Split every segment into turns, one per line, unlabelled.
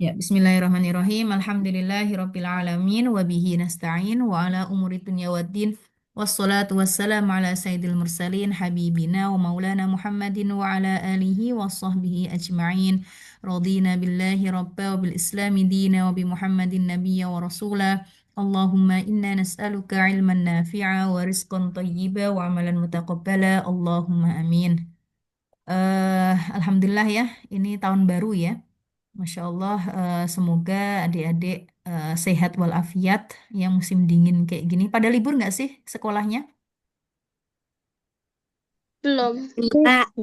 Ya, bismillahirrahmanirrahim. Alhamdulillahirabbil alamin wa bihi nasta'in wa ala umuri dunya waddin. Wassalatu wassalamu ala sayyidil mursalin habibina wa maulana Muhammadin wa ala alihi wa sahbihi ajma'in. Radina billahi rabba wa bil islami dina wa bi Muhammadin nabiyya wa rasula. Allahumma inna nas'aluka ilman nafi'a wa rizqan tayyiba wa amalan mutaqabbala. Allahumma amin. Alhamdulillah ya, ini tahun baru ya. Masya Allah, semoga adik-adik sehat walafiat yang musim dingin kayak gini. Pada libur nggak sih sekolahnya?
Belum.
Enggak,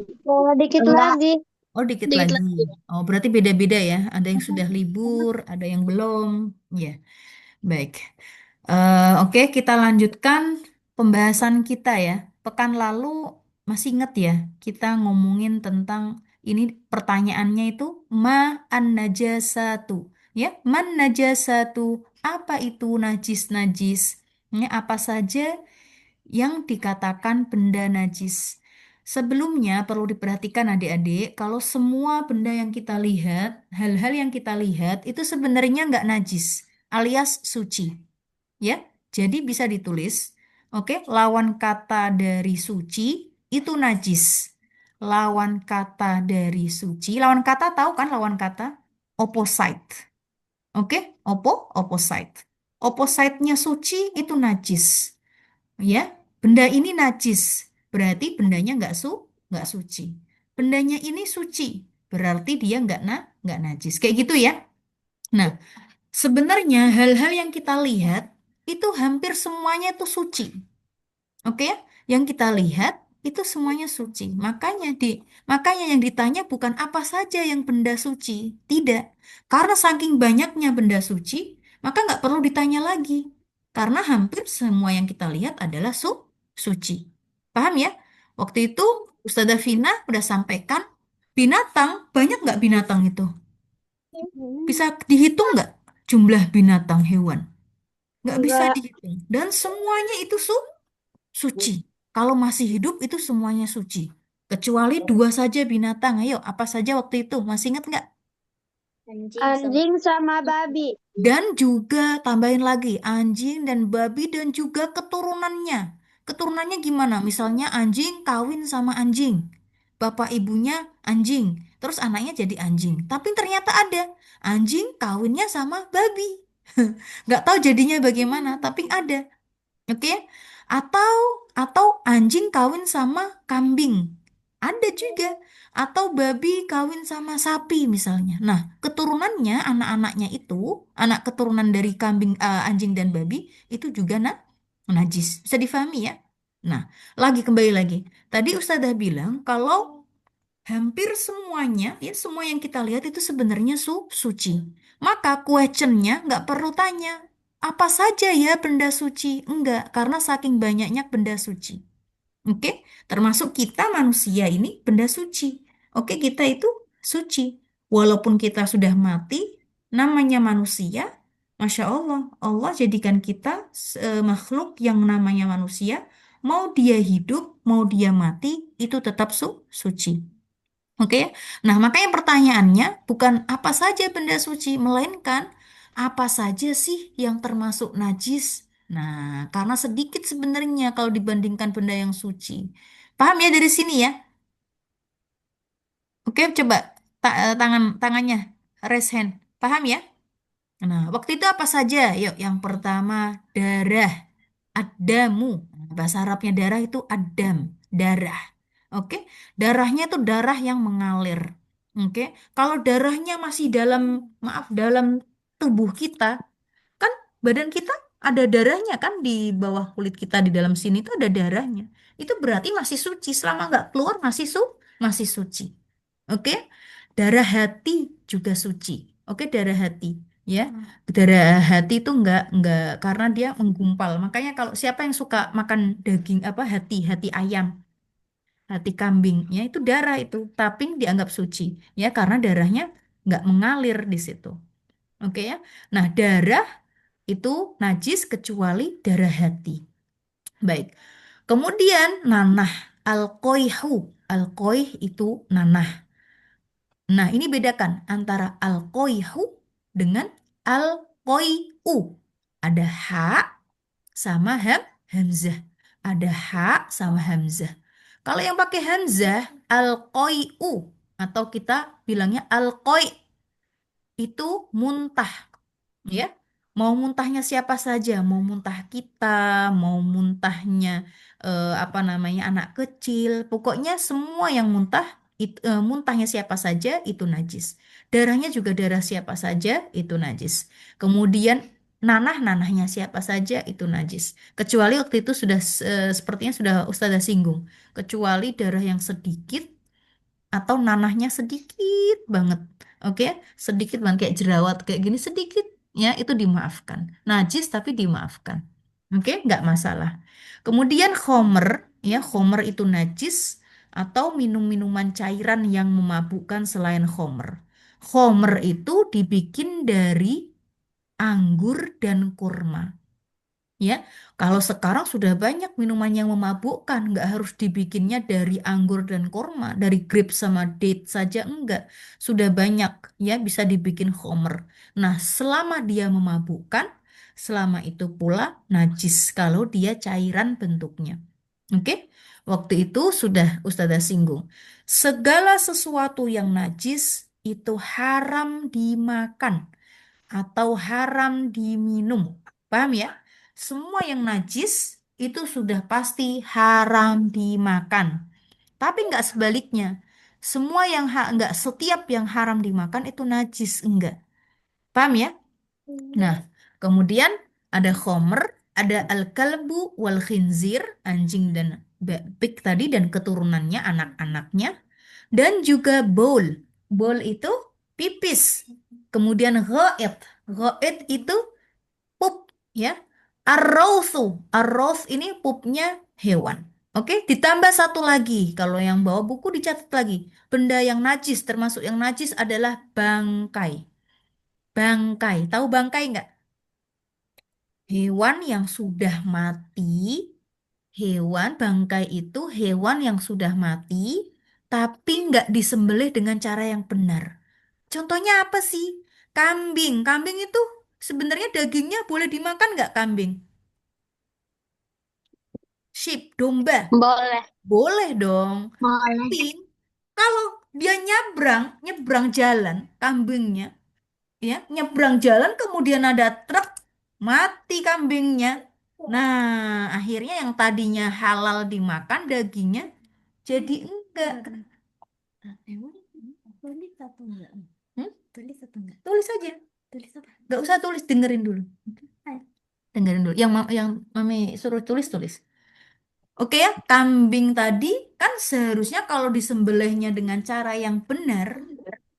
Dikit
enggak.
lagi.
Oh, dikit
Dikit
lagi.
lagi.
Oh, berarti beda-beda ya. Ada yang sudah libur, ada yang belum. Ya, baik. Oke, kita lanjutkan pembahasan kita ya. Pekan lalu masih ingat ya, kita ngomongin tentang ini pertanyaannya itu ma an najasatu. Ya, man najasatu. Apa itu najis-najis? Ya, apa saja yang dikatakan benda najis. Sebelumnya perlu diperhatikan adik-adik, kalau semua benda yang kita lihat, hal-hal yang kita lihat itu sebenarnya nggak najis, alias suci. Ya, jadi bisa ditulis, oke, lawan kata dari suci itu najis. Lawan kata dari suci, lawan kata tahu kan lawan kata? Opposite. Oke, opposite. Opposite-nya suci itu najis. Ya, benda ini najis, berarti bendanya nggak suci. Bendanya ini suci, berarti dia nggak najis. Kayak gitu ya. Nah, sebenarnya hal-hal yang kita lihat itu hampir semuanya itu suci. Oke ya? Yang kita lihat itu semuanya suci. Makanya yang ditanya bukan apa saja yang benda suci. Tidak. Karena saking banyaknya benda suci, maka nggak perlu ditanya lagi. Karena hampir semua yang kita lihat adalah suci. Paham ya? Waktu itu Ustazah Vina udah sampaikan binatang, banyak nggak binatang itu? Bisa dihitung nggak jumlah binatang hewan? Nggak bisa
Enggak.
dihitung. Dan semuanya itu suci. Kalau masih hidup itu semuanya suci. Kecuali dua saja binatang. Ayo, apa saja waktu itu? Masih ingat nggak?
Anjing sama babi.
Dan juga tambahin lagi anjing dan babi dan juga keturunannya. Keturunannya gimana? Misalnya anjing kawin sama anjing. Bapak ibunya anjing. Terus anaknya jadi anjing. Tapi ternyata ada anjing kawinnya sama babi. Nggak tahu jadinya bagaimana, tapi ada. Oke, atau anjing kawin sama kambing. Ada juga. Atau babi kawin sama sapi misalnya. Nah, keturunannya, anak-anaknya itu, anak keturunan dari kambing, anjing dan babi itu juga najis. Bisa difahami ya? Nah, kembali lagi. Tadi Ustazah bilang kalau hampir semuanya, ya semua yang kita lihat itu sebenarnya suci. Maka questionnya nggak perlu tanya, apa saja ya benda suci? Enggak, karena saking banyaknya benda suci. Oke, termasuk kita manusia ini benda suci. Oke, kita itu suci. Walaupun kita sudah mati, namanya manusia, Masya Allah, Allah jadikan kita makhluk yang namanya manusia, mau dia hidup, mau dia mati, itu tetap suci. Oke, nah makanya pertanyaannya bukan apa saja benda suci, melainkan apa saja sih yang termasuk najis. Nah, karena sedikit sebenarnya kalau dibandingkan benda yang suci. Paham ya dari sini ya? Oke, coba tangannya raise hand. Paham ya? Nah, waktu itu apa saja? Yuk, yang pertama darah, adamu. Bahasa Arabnya darah itu adam, darah. Oke, darahnya itu darah yang mengalir. Oke, kalau darahnya masih dalam, maaf, dalam tubuh kita, kan badan kita ada darahnya kan di bawah kulit kita di dalam sini itu ada darahnya. Itu berarti masih suci. Selama nggak keluar masih suci. Oke, darah hati juga suci. Oke, darah hati. Ya, darah hati itu nggak karena dia menggumpal. Makanya kalau siapa yang suka makan daging apa hati ayam, hati kambing, ya itu darah itu, tapi dianggap suci, ya karena darahnya nggak mengalir di situ. Oke ya. Nah, darah itu najis kecuali darah hati. Baik. Kemudian nanah alkoihu. Alkoih itu nanah. Nah, ini bedakan antara alkoihu. dengan al-qai'u. Ada ha sama hamzah. Ada ha sama hamzah. Kalau yang pakai hamzah, al-qai'u atau kita bilangnya al-qai' itu muntah, ya. Mau muntahnya siapa saja, mau muntah kita, mau muntahnya apa namanya anak kecil, pokoknya semua yang muntah muntahnya siapa saja itu najis. Darahnya juga darah siapa saja itu najis. Kemudian nanahnya siapa saja itu najis. Kecuali waktu itu sudah sepertinya sudah Ustazah singgung, kecuali darah yang sedikit atau nanahnya sedikit banget. Oke, sedikit banget kayak jerawat kayak gini sedikit ya itu dimaafkan. Najis tapi dimaafkan. Oke, nggak masalah. Kemudian khomer ya, khomer itu najis atau minum-minuman cairan yang memabukkan selain khomer. Khomer itu dibikin dari anggur dan kurma. Ya, kalau sekarang sudah banyak minuman yang memabukkan, nggak harus dibikinnya dari anggur dan kurma, dari grape sama date saja enggak. Sudah banyak ya bisa dibikin homer. Nah, selama dia memabukkan, selama itu pula najis kalau dia cairan bentuknya. Oke, waktu itu sudah Ustazah singgung. Segala sesuatu yang najis itu haram dimakan atau haram diminum. Paham ya? Semua yang najis itu sudah pasti haram dimakan. Tapi nggak sebaliknya. Semua yang nggak setiap yang haram dimakan itu najis, enggak. Paham ya? Nah, kemudian ada khomer, ada al-kalbu wal khinzir, anjing dan pig tadi dan keturunannya, anak-anaknya. Dan juga bowl. Bowl itu pipis. Kemudian ghaid. Ghaid itu pup ya. Arrowsu. Arrows ini pupnya hewan. Oke, ditambah satu lagi. Kalau yang bawa buku dicatat lagi. Benda yang najis, termasuk yang najis adalah bangkai. Bangkai. Tahu bangkai nggak? Hewan yang sudah mati. Hewan bangkai itu hewan yang sudah mati, tapi nggak disembelih dengan cara yang benar. Contohnya apa sih? Kambing. Kambing itu sebenarnya dagingnya boleh dimakan nggak kambing? Sheep, domba.
Boleh.
Boleh dong.
Boleh.
Tapi kalau dia nyebrang, nyebrang jalan, kambingnya, ya, nyebrang jalan kemudian ada truk, mati kambingnya. Nah, akhirnya yang tadinya halal dimakan dagingnya jadi enggak. Emang tulis atau enggak? Hmm? Tulis atau enggak? Tulis aja. Tulis apa? Enggak usah tulis, dengerin dulu. Ayo. Dengerin dulu. Yang Mami suruh tulis tulis. Oke ya, kambing tadi kan seharusnya kalau disembelihnya dengan cara yang benar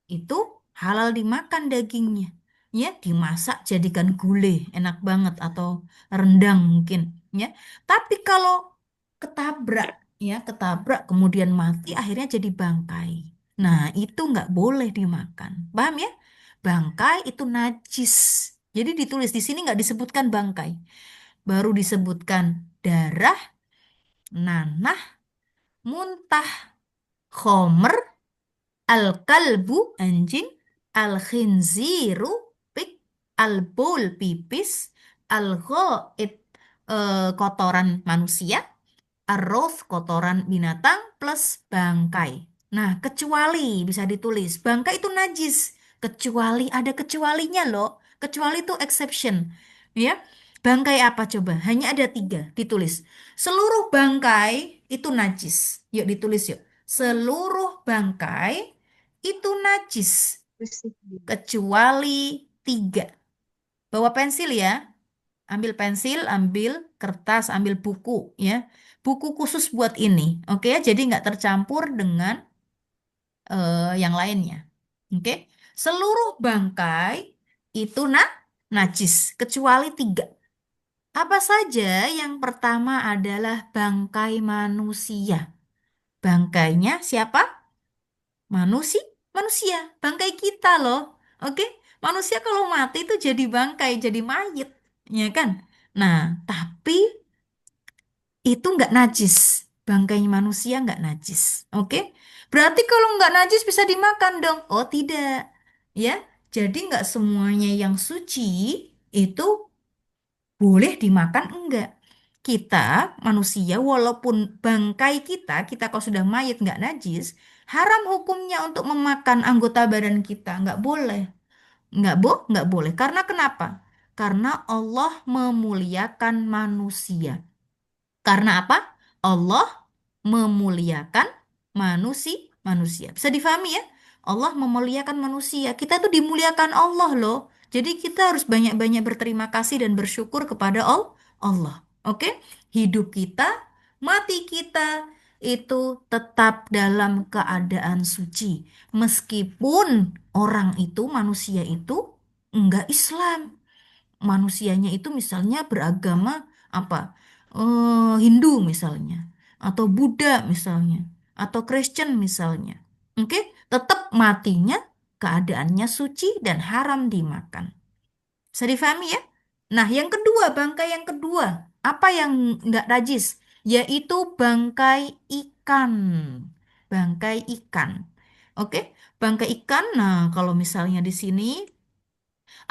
itu halal dimakan dagingnya. Ya, dimasak jadikan gulai, enak banget atau rendang mungkin, ya. Tapi kalau ketabrak, ya, ketabrak kemudian mati akhirnya jadi bangkai. Nah, itu nggak boleh dimakan. Paham ya? Bangkai itu najis. Jadi ditulis di sini nggak disebutkan bangkai, baru disebutkan darah, nanah, muntah, khomer, al-kalbu, anjing, al-khinziru, pig, al-bul, pipis, al-ghaid, kotoran manusia, arroz, kotoran binatang, plus bangkai. Nah, kecuali bisa ditulis, bangkai itu najis. Kecuali ada kecualinya loh. Kecuali itu exception. Ya, bangkai apa coba? Hanya ada tiga, ditulis. Seluruh bangkai itu najis. Yuk ditulis yuk. Seluruh bangkai itu najis. Kecuali tiga. Bawa pensil ya. Ambil pensil, ambil kertas, ambil buku ya. Buku khusus buat ini. Oke ya, jadi nggak tercampur dengan yang lainnya. Oke. Seluruh bangkai itu najis kecuali tiga. Apa saja? Yang pertama adalah bangkai manusia. Bangkainya siapa? Manusia, manusia, bangkai kita loh. Oke, manusia kalau mati itu jadi bangkai, jadi mayit, ya kan? Nah, tapi itu nggak najis. Bangkai manusia nggak najis. Oke, berarti kalau nggak najis bisa dimakan dong? Oh tidak, ya. Jadi nggak semuanya yang suci itu boleh dimakan, enggak. Kita manusia walaupun bangkai kita kalau sudah mayat nggak najis, haram hukumnya untuk memakan anggota badan kita, nggak boleh. Nggak boleh. Karena kenapa? Karena Allah memuliakan manusia. Karena apa? Allah memuliakan manusia. Bisa difahami ya? Allah memuliakan manusia. Kita tuh dimuliakan Allah loh. Jadi kita harus banyak-banyak berterima kasih dan bersyukur kepada Allah. Oke? Hidup kita, mati kita itu tetap dalam keadaan suci. Meskipun orang itu, manusia itu enggak Islam, manusianya itu misalnya beragama apa, Hindu misalnya, atau Buddha misalnya, atau Kristen misalnya, oke, tetap matinya keadaannya suci dan haram dimakan. Bisa difahami ya? Nah, yang kedua, bangkai yang kedua, apa yang nggak najis? Yaitu bangkai ikan. Bangkai ikan. Oke, bangkai ikan. Nah, kalau misalnya di sini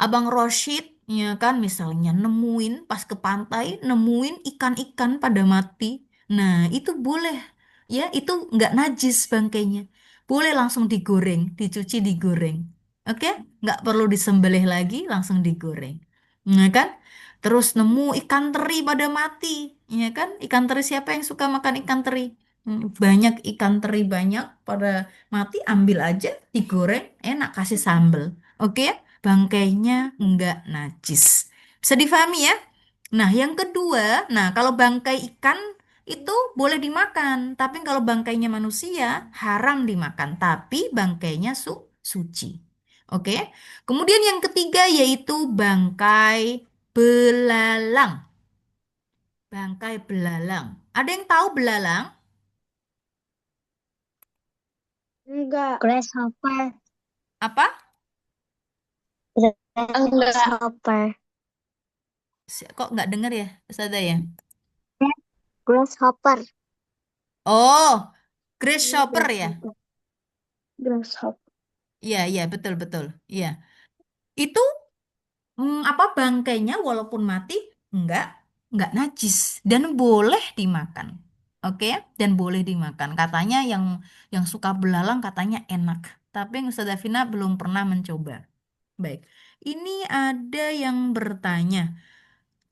Abang Roshid, ya kan, misalnya nemuin pas ke pantai, nemuin ikan-ikan pada mati. Nah, itu boleh. Ya, itu nggak najis bangkainya. Boleh langsung digoreng, dicuci digoreng. Oke? Nggak perlu disembelih lagi, langsung digoreng. Nah, kan? Terus nemu ikan teri pada mati. Ya kan? Ikan teri, siapa yang suka makan ikan teri? Banyak ikan teri banyak pada mati, ambil aja, digoreng, enak, kasih sambal. Oke ya? Bangkainya nggak najis. Bisa difahami ya? Nah, yang kedua, nah kalau bangkai ikan itu boleh dimakan, tapi kalau bangkainya manusia haram dimakan, tapi bangkainya suci. Oke. Kemudian yang ketiga yaitu bangkai belalang. Bangkai belalang. Ada yang tahu belalang?
Enggak. Grasshopper.
Apa?
Grasshopper.
Kok nggak dengar ya, Ustazah ya?
Grasshopper.
Oh, grasshopper ya?
Grasshopper. Grasshopper.
Iya, iya, betul, betul. Iya. Itu apa, bangkainya walaupun mati nggak nggak najis dan boleh dimakan. Oke, dan boleh dimakan. Katanya yang suka belalang katanya enak. Tapi yang Ustazah Vina belum pernah mencoba. Baik. Ini ada yang bertanya,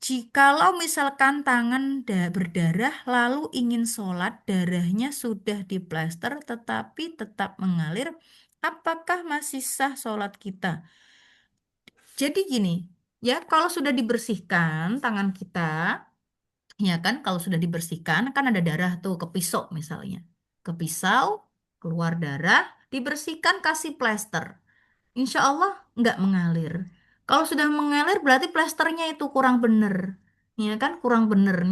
jikalau misalkan tangan berdarah lalu ingin sholat, darahnya sudah diplester tetapi tetap mengalir, apakah masih sah sholat kita? Jadi gini, ya kalau sudah dibersihkan tangan kita, ya kan kalau sudah dibersihkan kan ada darah tuh ke pisau misalnya. Ke pisau, keluar darah, dibersihkan kasih plester. Insya Allah nggak mengalir. Kalau sudah mengalir berarti plesternya itu kurang bener, ya kan? Kurang bener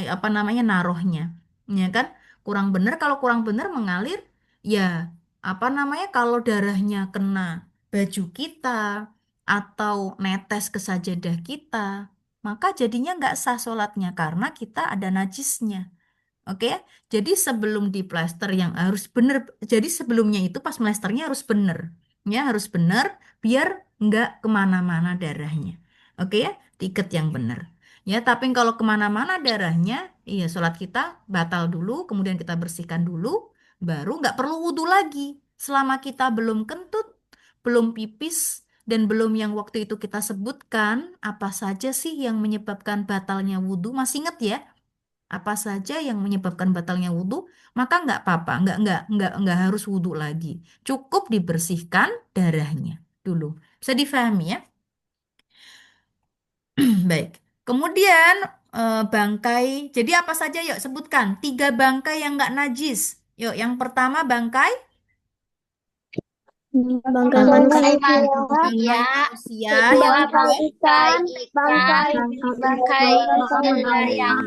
apa namanya, naruhnya, ya kan? Kurang bener. Kalau kurang bener mengalir, ya apa namanya? Kalau darahnya kena baju kita atau netes ke sajadah kita, maka jadinya nggak sah sholatnya karena kita ada najisnya. Oke ya, jadi sebelum di plester yang harus bener, jadi sebelumnya itu pas plesternya harus bener, ya harus bener biar nggak kemana-mana darahnya. Oke ya, diikat yang bener. Ya, tapi kalau kemana-mana darahnya, iya sholat kita batal dulu, kemudian kita bersihkan dulu, baru nggak perlu wudhu lagi. Selama kita belum kentut, belum pipis, dan belum yang waktu itu kita sebutkan, apa saja sih yang menyebabkan batalnya wudhu? Masih ingat ya? Apa saja yang menyebabkan batalnya wudhu, maka nggak apa-apa, nggak harus wudhu lagi. Cukup dibersihkan darahnya dulu. Bisa difahami ya? Baik. Kemudian bangkai. Jadi apa saja? Yuk sebutkan. Tiga bangkai yang nggak najis. Yuk, yang pertama bangkai.
Bangkai
Bangkai
manusia,
manusia,
Manusia. Yang
kedua
kedua.
bangkai ikan, bangkai
belalang.
belalang,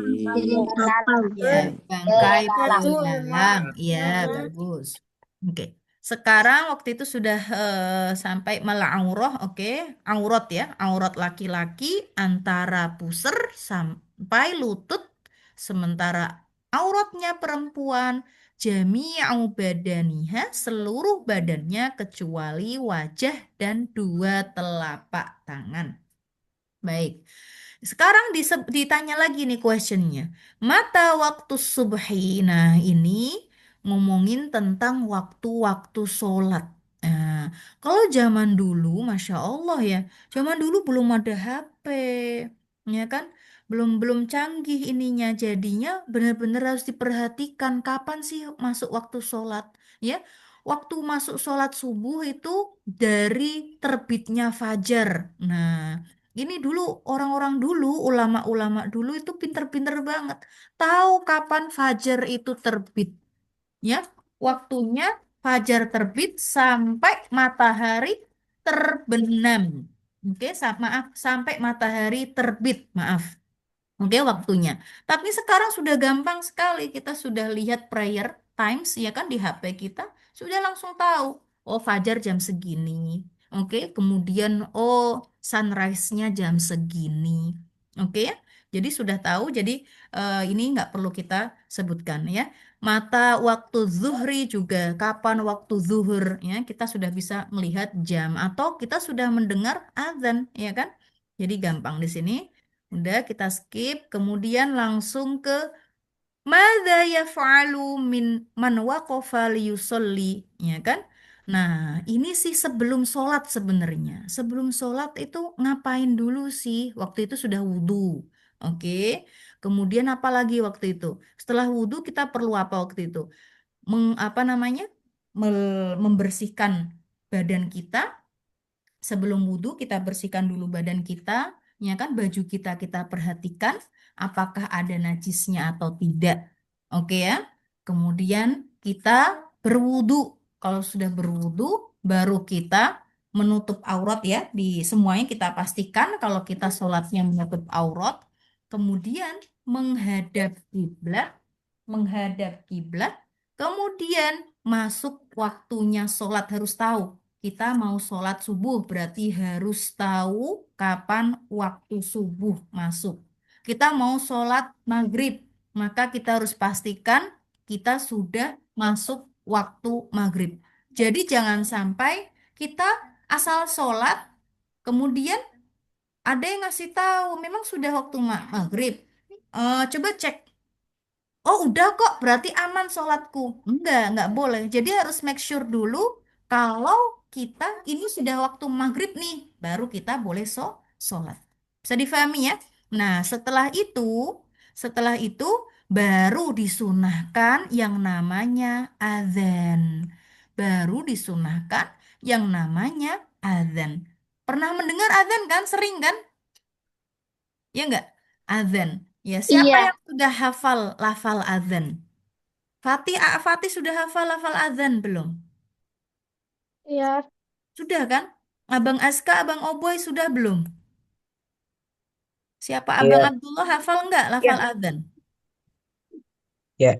belalang,
Ya, bangkai
belalang.
belalang. Ya, bagus. Oke. Sekarang waktu itu sudah sampai melauroh, oke. Aurat ya, aurat laki-laki antara pusar sampai lutut, sementara auratnya perempuan Jami'u badaniha, seluruh badannya kecuali wajah dan dua telapak tangan. Baik. Sekarang ditanya lagi nih questionnya. Mata waktu subhi. Nah, ini ngomongin tentang waktu-waktu sholat. Nah, kalau zaman dulu, Masya Allah ya, zaman dulu belum ada HP, ya kan? Belum belum canggih ininya. Jadinya benar-benar harus diperhatikan kapan sih masuk waktu sholat. Ya, waktu masuk sholat subuh itu dari terbitnya fajar. Nah, ini dulu orang-orang dulu, ulama-ulama dulu itu pinter-pinter banget. Tahu kapan fajar itu terbit, ya. Waktunya fajar terbit sampai matahari terbenam. Oke, maaf, sampai matahari terbit, maaf. Oke, waktunya. Tapi sekarang sudah gampang sekali. Kita sudah lihat prayer times, ya kan, di HP kita. Sudah langsung tahu. Oh, fajar jam segini. Oke, kemudian, oh, sunrise-nya jam segini. Oke ya. Jadi sudah tahu. Jadi ini nggak perlu kita sebutkan ya. Mata waktu zuhri juga. Kapan waktu zuhur, ya. Kita sudah bisa melihat jam. Atau kita sudah mendengar azan, ya kan. Jadi gampang di sini. Udah kita skip, kemudian langsung ke madza yaf'alu min man waqafa liyusolli, ya kan? Nah, ini sih sebelum sholat sebenarnya. Sebelum sholat itu ngapain dulu sih? Waktu itu sudah wudhu. Oke. Kemudian apa lagi waktu itu? Setelah wudhu kita perlu apa waktu itu? Apa namanya? Membersihkan badan kita. Sebelum wudhu kita bersihkan dulu badan kita, ya kan, baju kita kita perhatikan apakah ada najisnya atau tidak. Oke ya. Kemudian kita berwudhu. Kalau sudah berwudhu, baru kita menutup aurat ya. Di semuanya kita pastikan kalau kita sholatnya menutup aurat. Kemudian menghadap kiblat, menghadap kiblat. Kemudian masuk waktunya sholat, harus tahu. Kita mau sholat subuh berarti harus tahu kapan waktu subuh masuk. Kita mau sholat maghrib, maka kita harus pastikan kita sudah masuk waktu maghrib. Jadi jangan sampai kita asal sholat, kemudian ada yang ngasih tahu memang sudah waktu maghrib. Coba cek. Oh, udah kok, berarti aman sholatku. Enggak boleh. Jadi harus make sure dulu kalau kita ini sudah waktu maghrib nih, baru kita boleh sholat. Bisa difahami ya? Nah, setelah itu baru disunahkan yang namanya azan. Baru disunahkan yang namanya azan. Pernah mendengar azan kan? Sering kan? Ya enggak? Azan. Ya, siapa
Iya.
yang sudah hafal lafal azan? Fatih sudah hafal azan belum?
Iya.
Sudah kan? Abang Aska, Abang Oboy sudah belum? Siapa Abang
Iya,
Abdullah hafal enggak lafal
ya,
azan?
ya,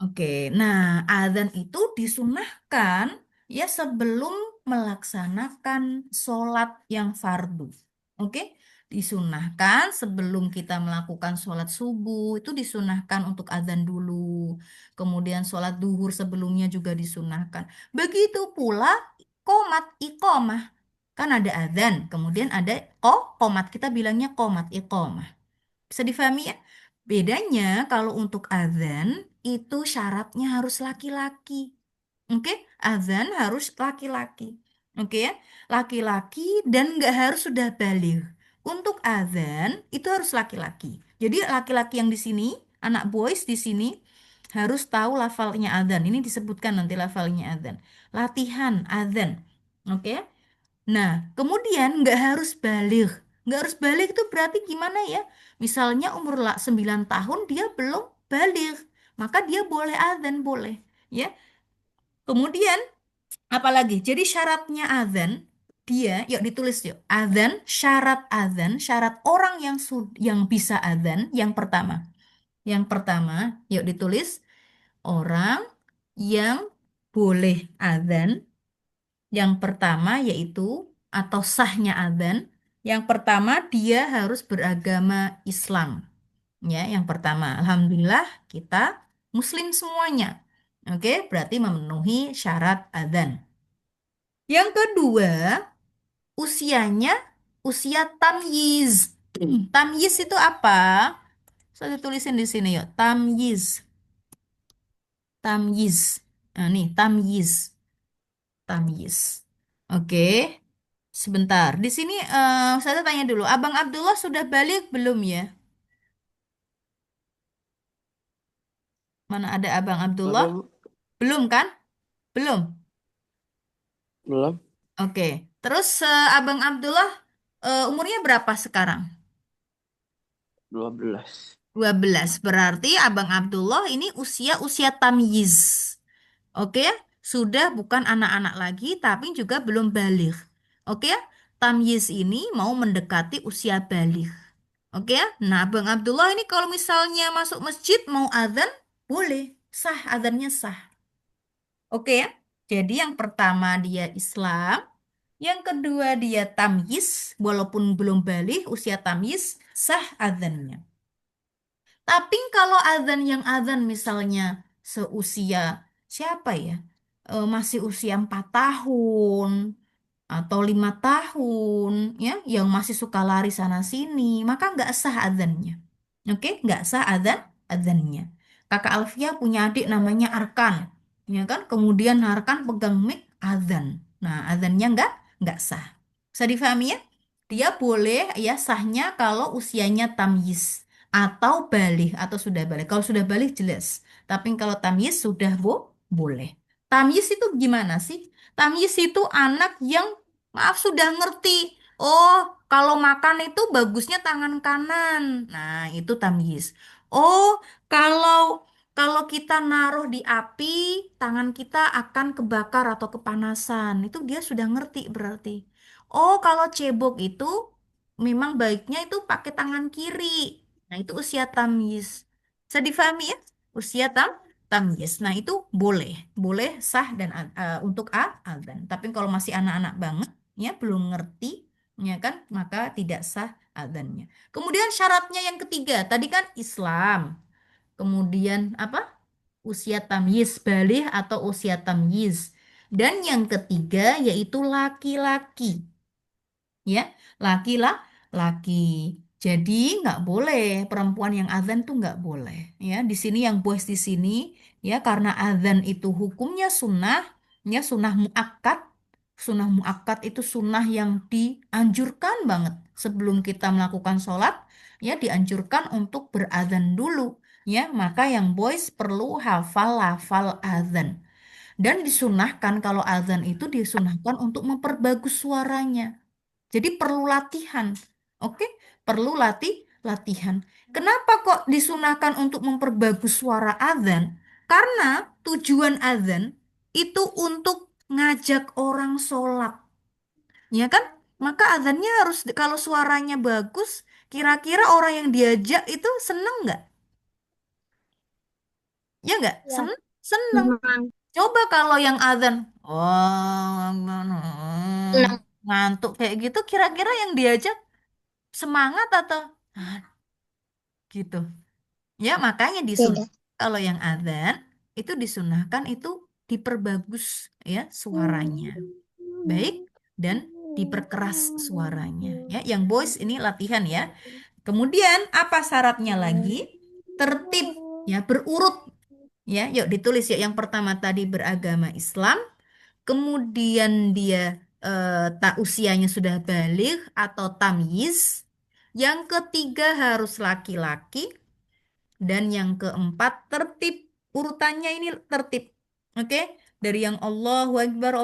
Oke, nah azan itu disunahkan ya sebelum melaksanakan sholat yang fardu. Oke, disunahkan sebelum kita melakukan sholat subuh itu disunahkan untuk azan dulu. Kemudian sholat duhur sebelumnya juga disunahkan. Begitu pula komat iqomah. Kan ada azan, kemudian ada komat. Kita bilangnya komat iqomah. Bisa difahami ya? Bedanya kalau untuk azan itu syaratnya harus laki-laki. Oke, azan harus laki-laki. Oke ya, laki-laki dan nggak harus sudah balik. Untuk azan itu harus laki-laki. Jadi laki-laki yang di sini, anak boys di sini harus tahu lafalnya azan. Ini disebutkan nanti lafalnya azan. Latihan azan. Oke ya. Nah, kemudian nggak harus balik. Nggak harus balik itu berarti gimana ya? Misalnya umur 9 tahun dia belum balik, maka dia boleh azan, boleh. Ya. Kemudian apalagi? Jadi syaratnya azan, dia, yuk ditulis yuk. Azan, syarat orang yang bisa azan, yang pertama. Yang pertama, yuk ditulis, orang yang boleh azan yang pertama yaitu atau sahnya adzan, yang pertama dia harus beragama Islam. Ya, yang pertama, alhamdulillah kita muslim semuanya. Oke, berarti memenuhi syarat adzan. Yang kedua, usianya usia tamyiz. Tamyiz itu apa? Saya tulisin di sini yuk. Tamyiz. Tamyiz. Nah, nih, tamyiz. Tamyiz. Oke. Sebentar. Di sini saya tanya dulu. Abang Abdullah sudah balik belum ya? Mana ada Abang Abdullah?
Belum,
Belum kan? Belum.
belum.
Oke. Terus Abang Abdullah umurnya berapa sekarang?
12.
12. Berarti Abang Abdullah ini usia tamyiz. Oke ya? Sudah bukan anak-anak lagi tapi juga belum balik. Oke ya? Tamyiz ini mau mendekati usia balik. Oke ya? Nah, Abang Abdullah ini kalau misalnya masuk masjid mau adzan, boleh. Sah, adzannya sah. Oke ya? Jadi yang pertama dia Islam, yang kedua dia tamyiz, walaupun belum balik usia tamyiz, sah adzannya. Tapi kalau azan misalnya seusia siapa ya? Masih usia 4 tahun atau 5 tahun ya, yang masih suka lari sana sini, maka nggak sah azannya. Oke, nggak sah azannya. Kakak Alfia punya adik namanya Arkan, ya kan? Kemudian Arkan pegang mic azan. Nah, azannya nggak sah. Bisa difahami ya? Dia boleh ya sahnya kalau usianya tamyiz atau balik atau sudah balik. Kalau sudah balik jelas. Tapi kalau tamyiz sudah boleh. Tamyiz itu gimana sih? Tamyiz itu anak yang maaf sudah ngerti. Oh, kalau makan itu bagusnya tangan kanan. Nah, itu tamyiz. Oh, kalau kalau kita naruh di api, tangan kita akan kebakar atau kepanasan. Itu dia sudah ngerti berarti. Oh, kalau cebok itu memang baiknya itu pakai tangan kiri. Nah, itu usia tamyiz. Bisa difahami ya? Usia tamyiz. Nah, itu boleh, boleh sah dan untuk adzan. Tapi kalau masih anak-anak banget, ya belum ngerti, ya kan, maka tidak sah adzannya. Kemudian syaratnya yang ketiga, tadi kan Islam. Kemudian apa? Usia tamyiz, baligh atau usia tamyiz. Dan yang ketiga yaitu laki-laki ya laki. Jadi nggak boleh perempuan yang azan tuh nggak boleh ya. Di sini yang boys di sini ya karena azan itu hukumnya sunnah ya sunnah muakkad itu sunnah yang dianjurkan banget sebelum kita melakukan sholat ya dianjurkan untuk berazan dulu ya maka yang boys perlu hafal lafal azan dan disunahkan kalau azan itu disunahkan untuk memperbagus suaranya. Jadi perlu latihan. Oke, perlu latihan. Kenapa kok disunahkan untuk memperbagus suara azan? Karena tujuan azan itu untuk ngajak orang sholat, ya kan? Maka azannya harus kalau suaranya bagus, kira-kira orang yang diajak itu seneng nggak? Ya nggak?
Ya.
Seneng.
Memang
Coba kalau yang azan, oh,
enam
ngantuk kayak gitu, kira-kira yang diajak semangat atau "Ah," gitu. Ya, makanya
beda.
kalau yang adzan itu disunahkan itu diperbagus ya suaranya. Baik dan diperkeras suaranya ya. Yang boys ini latihan ya. Kemudian apa syaratnya lagi? Tertib ya, berurut ya. Yuk ditulis ya. Yang pertama tadi beragama Islam, kemudian dia tak usianya sudah balik atau tamyiz. Yang ketiga harus laki-laki. Dan yang keempat, tertib. Urutannya ini tertib. Oke? Dari yang Allahu Akbar.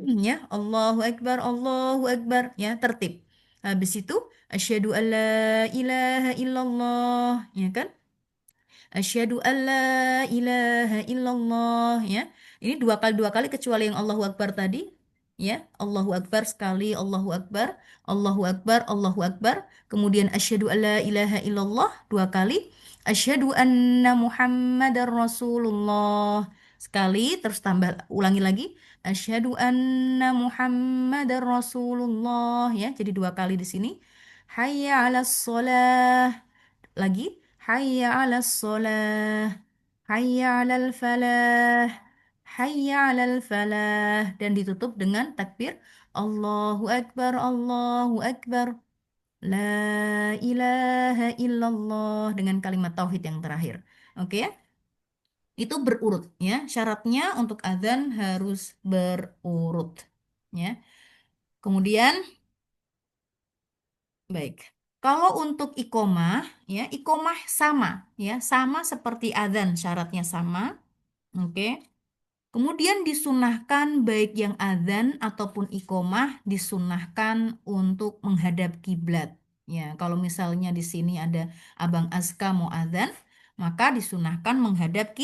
Ya, Allahu Akbar, Allahu Akbar. Ya, tertib. Habis itu, asyhadu alla ilaha illallah. Ya kan? Asyhadu alla ilaha illallah ya. Ini dua kali kecuali yang Allahu Akbar tadi ya. Allahu Akbar sekali, Allahu Akbar, Allahu Akbar, Allahu Akbar. Kemudian asyhadu alla ilaha illallah 2 kali. Asyhadu anna Muhammadar Rasulullah sekali terus tambah ulangi lagi. Asyhadu anna Muhammadar Rasulullah ya. Jadi 2 kali di sini. Hayya 'alas shalah lagi hayya 'alas shalah hayya 'alal falah, hayya 'alal falah, dan ditutup dengan takbir Allahu Akbar, Allahu Akbar. La ilaha illallah dengan kalimat tauhid yang terakhir. Oke ya? Itu berurut ya. Syaratnya untuk azan harus berurut ya. Kemudian baik. Kalau untuk ikomah ya, ikomah sama ya, sama seperti azan, syaratnya sama. Oke. Kemudian disunahkan baik yang adzan ataupun ikomah disunahkan untuk menghadap kiblat. Ya, kalau misalnya di sini ada Abang Azka mau adzan, maka disunahkan menghadap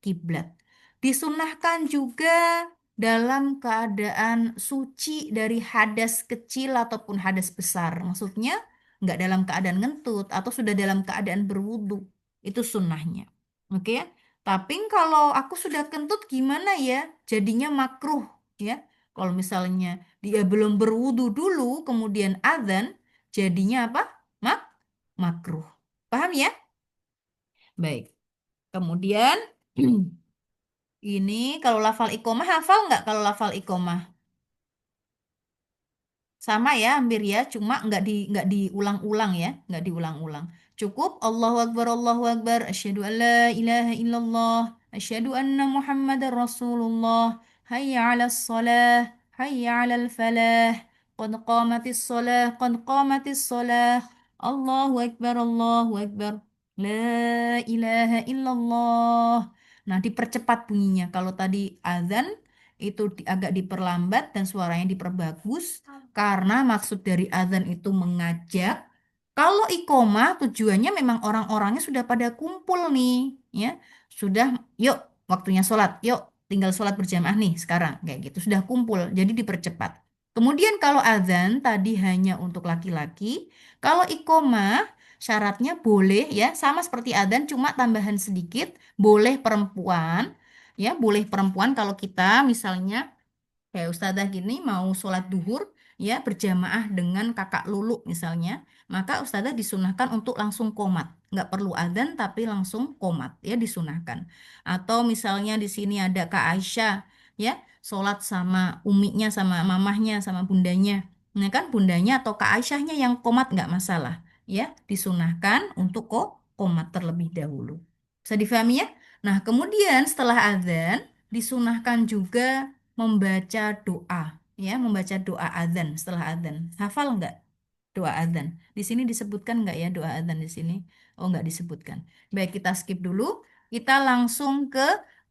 kiblat. Disunahkan juga dalam keadaan suci dari hadas kecil ataupun hadas besar. Maksudnya nggak dalam keadaan ngentut atau sudah dalam keadaan berwudu. Itu sunnahnya. Oke ya? Tapi kalau aku sudah kentut gimana ya? Jadinya makruh ya. Kalau misalnya dia belum berwudu dulu, kemudian azan, jadinya apa? Mak makruh. Paham ya? Baik. Kemudian ini kalau lafal ikomah hafal nggak kalau lafal ikomah? Sama ya, hampir ya, cuma nggak diulang-ulang ya, nggak diulang-ulang. Cukup Allahu Akbar, asyhadu an la ilaha illallah, asyhadu anna Muhammadar Rasulullah, hayya 'alas shalah, hayya 'alal falah, qad qamatis shalah, Allahu Akbar, la ilaha illallah. Nah, dipercepat bunyinya. Kalau tadi azan itu agak diperlambat dan suaranya diperbagus. Karena maksud dari azan itu mengajak. Kalau iqomah tujuannya memang orang-orangnya sudah pada kumpul nih, ya. Sudah, yuk waktunya sholat, yuk tinggal sholat berjamaah nih sekarang kayak gitu. Sudah kumpul, jadi dipercepat. Kemudian kalau azan tadi hanya untuk laki-laki, kalau iqomah syaratnya boleh ya sama seperti azan cuma tambahan sedikit, boleh perempuan, ya boleh perempuan kalau kita misalnya kayak ustadzah gini mau sholat duhur ya berjamaah dengan kakak lulu misalnya, maka ustadzah disunahkan untuk langsung qomat, nggak perlu adzan tapi langsung qomat ya disunahkan. Atau misalnya di sini ada Kak Aisyah ya sholat sama uminya sama mamahnya sama bundanya, nah kan bundanya atau Kak Aisyahnya yang qomat nggak masalah ya, disunahkan untuk kok qomat terlebih dahulu. Bisa difahami ya? Nah kemudian setelah adzan disunahkan juga membaca doa ya, membaca doa adzan setelah adzan. Hafal nggak doa adzan? Di sini disebutkan nggak ya doa adzan di sini? Oh nggak disebutkan. Baik kita skip dulu. Kita langsung ke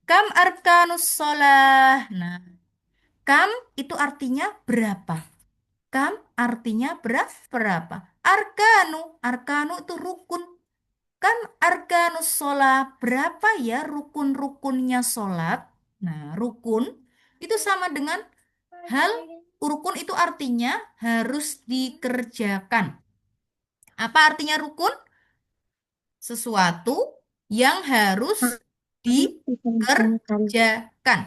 kam arkanus sholah. Nah, kam itu artinya berapa? Kam artinya berapa? Arkanu, arkanu itu rukun. Kam arkanus sholat, berapa ya rukun-rukunnya sholat? Nah, rukun itu sama dengan hal, rukun itu artinya harus dikerjakan. Apa artinya rukun? Sesuatu yang harus dikerjakan.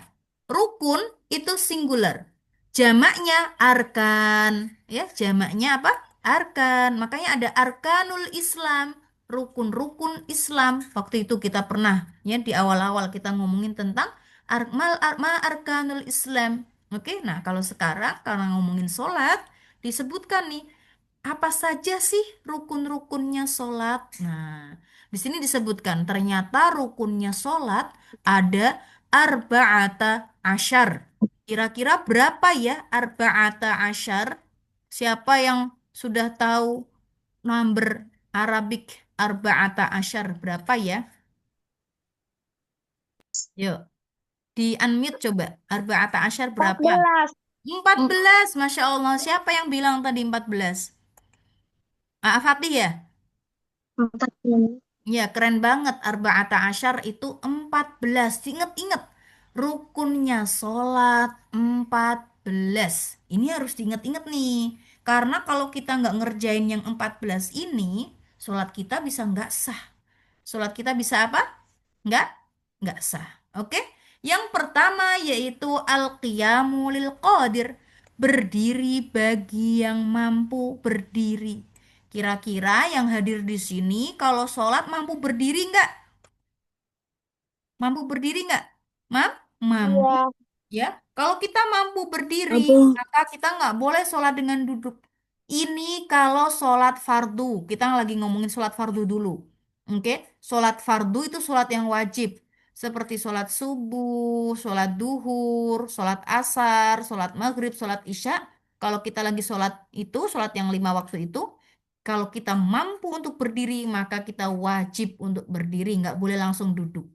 Rukun itu singular. Jamaknya arkan. Ya, jamaknya apa? Arkan. Makanya ada arkanul Islam, rukun-rukun Islam. Waktu itu kita pernah ya di awal-awal kita ngomongin tentang arkanul Islam. Oke, nah kalau sekarang karena ngomongin sholat disebutkan nih apa saja sih rukun-rukunnya sholat. Nah, di sini disebutkan ternyata rukunnya sholat ada arba'ata asyar. Kira-kira berapa ya arba'ata asyar? Siapa yang sudah tahu number Arabic arba'ata asyar berapa ya? Yuk, di unmute coba. Arba'ata asyar berapa?
14.
14, Masya Allah. Siapa yang bilang tadi 14? Fatih ya?
14.
Ya, keren banget. Arba'ata asyar itu 14. Ingat-ingat. Rukunnya sholat 14. Ini harus diingat-ingat nih. Karena kalau kita nggak ngerjain yang 14 ini, sholat kita bisa nggak sah. Sholat kita bisa apa? Nggak? Nggak sah. Oke? Yang pertama yaitu al-qiyamu lil qadir. Berdiri bagi yang mampu berdiri. Kira-kira yang hadir di sini kalau sholat mampu berdiri nggak? Mampu berdiri nggak? Mampu.
Iya.
Ya, kalau kita mampu berdiri,
Apa?
maka kita nggak boleh sholat dengan duduk. Ini kalau sholat fardu, kita lagi ngomongin sholat fardu dulu. Oke, sholat fardu itu sholat yang wajib. Seperti sholat subuh, sholat duhur, sholat asar, sholat maghrib, sholat isya. Kalau kita lagi sholat itu, sholat yang 5 waktu itu, kalau kita mampu untuk berdiri, maka kita wajib untuk berdiri, nggak boleh langsung duduk.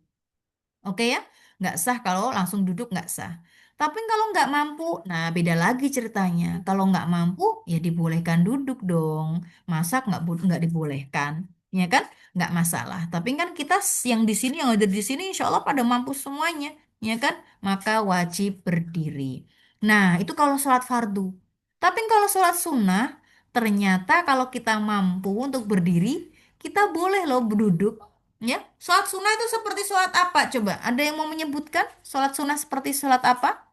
Oke ya, nggak sah kalau langsung duduk nggak sah. Tapi kalau nggak mampu, nah beda lagi ceritanya. Kalau nggak mampu, ya dibolehkan duduk dong. Masa nggak dibolehkan, ya kan? Nggak masalah. Tapi kan kita yang di sini, yang ada di sini, insya Allah pada mampu semuanya, ya kan? Maka wajib berdiri. Nah, itu kalau sholat fardu. Tapi kalau sholat sunnah, ternyata kalau kita mampu untuk berdiri, kita boleh loh duduk. Ya, sholat sunnah itu seperti sholat apa? Coba, ada yang mau menyebutkan sholat sunnah seperti sholat apa?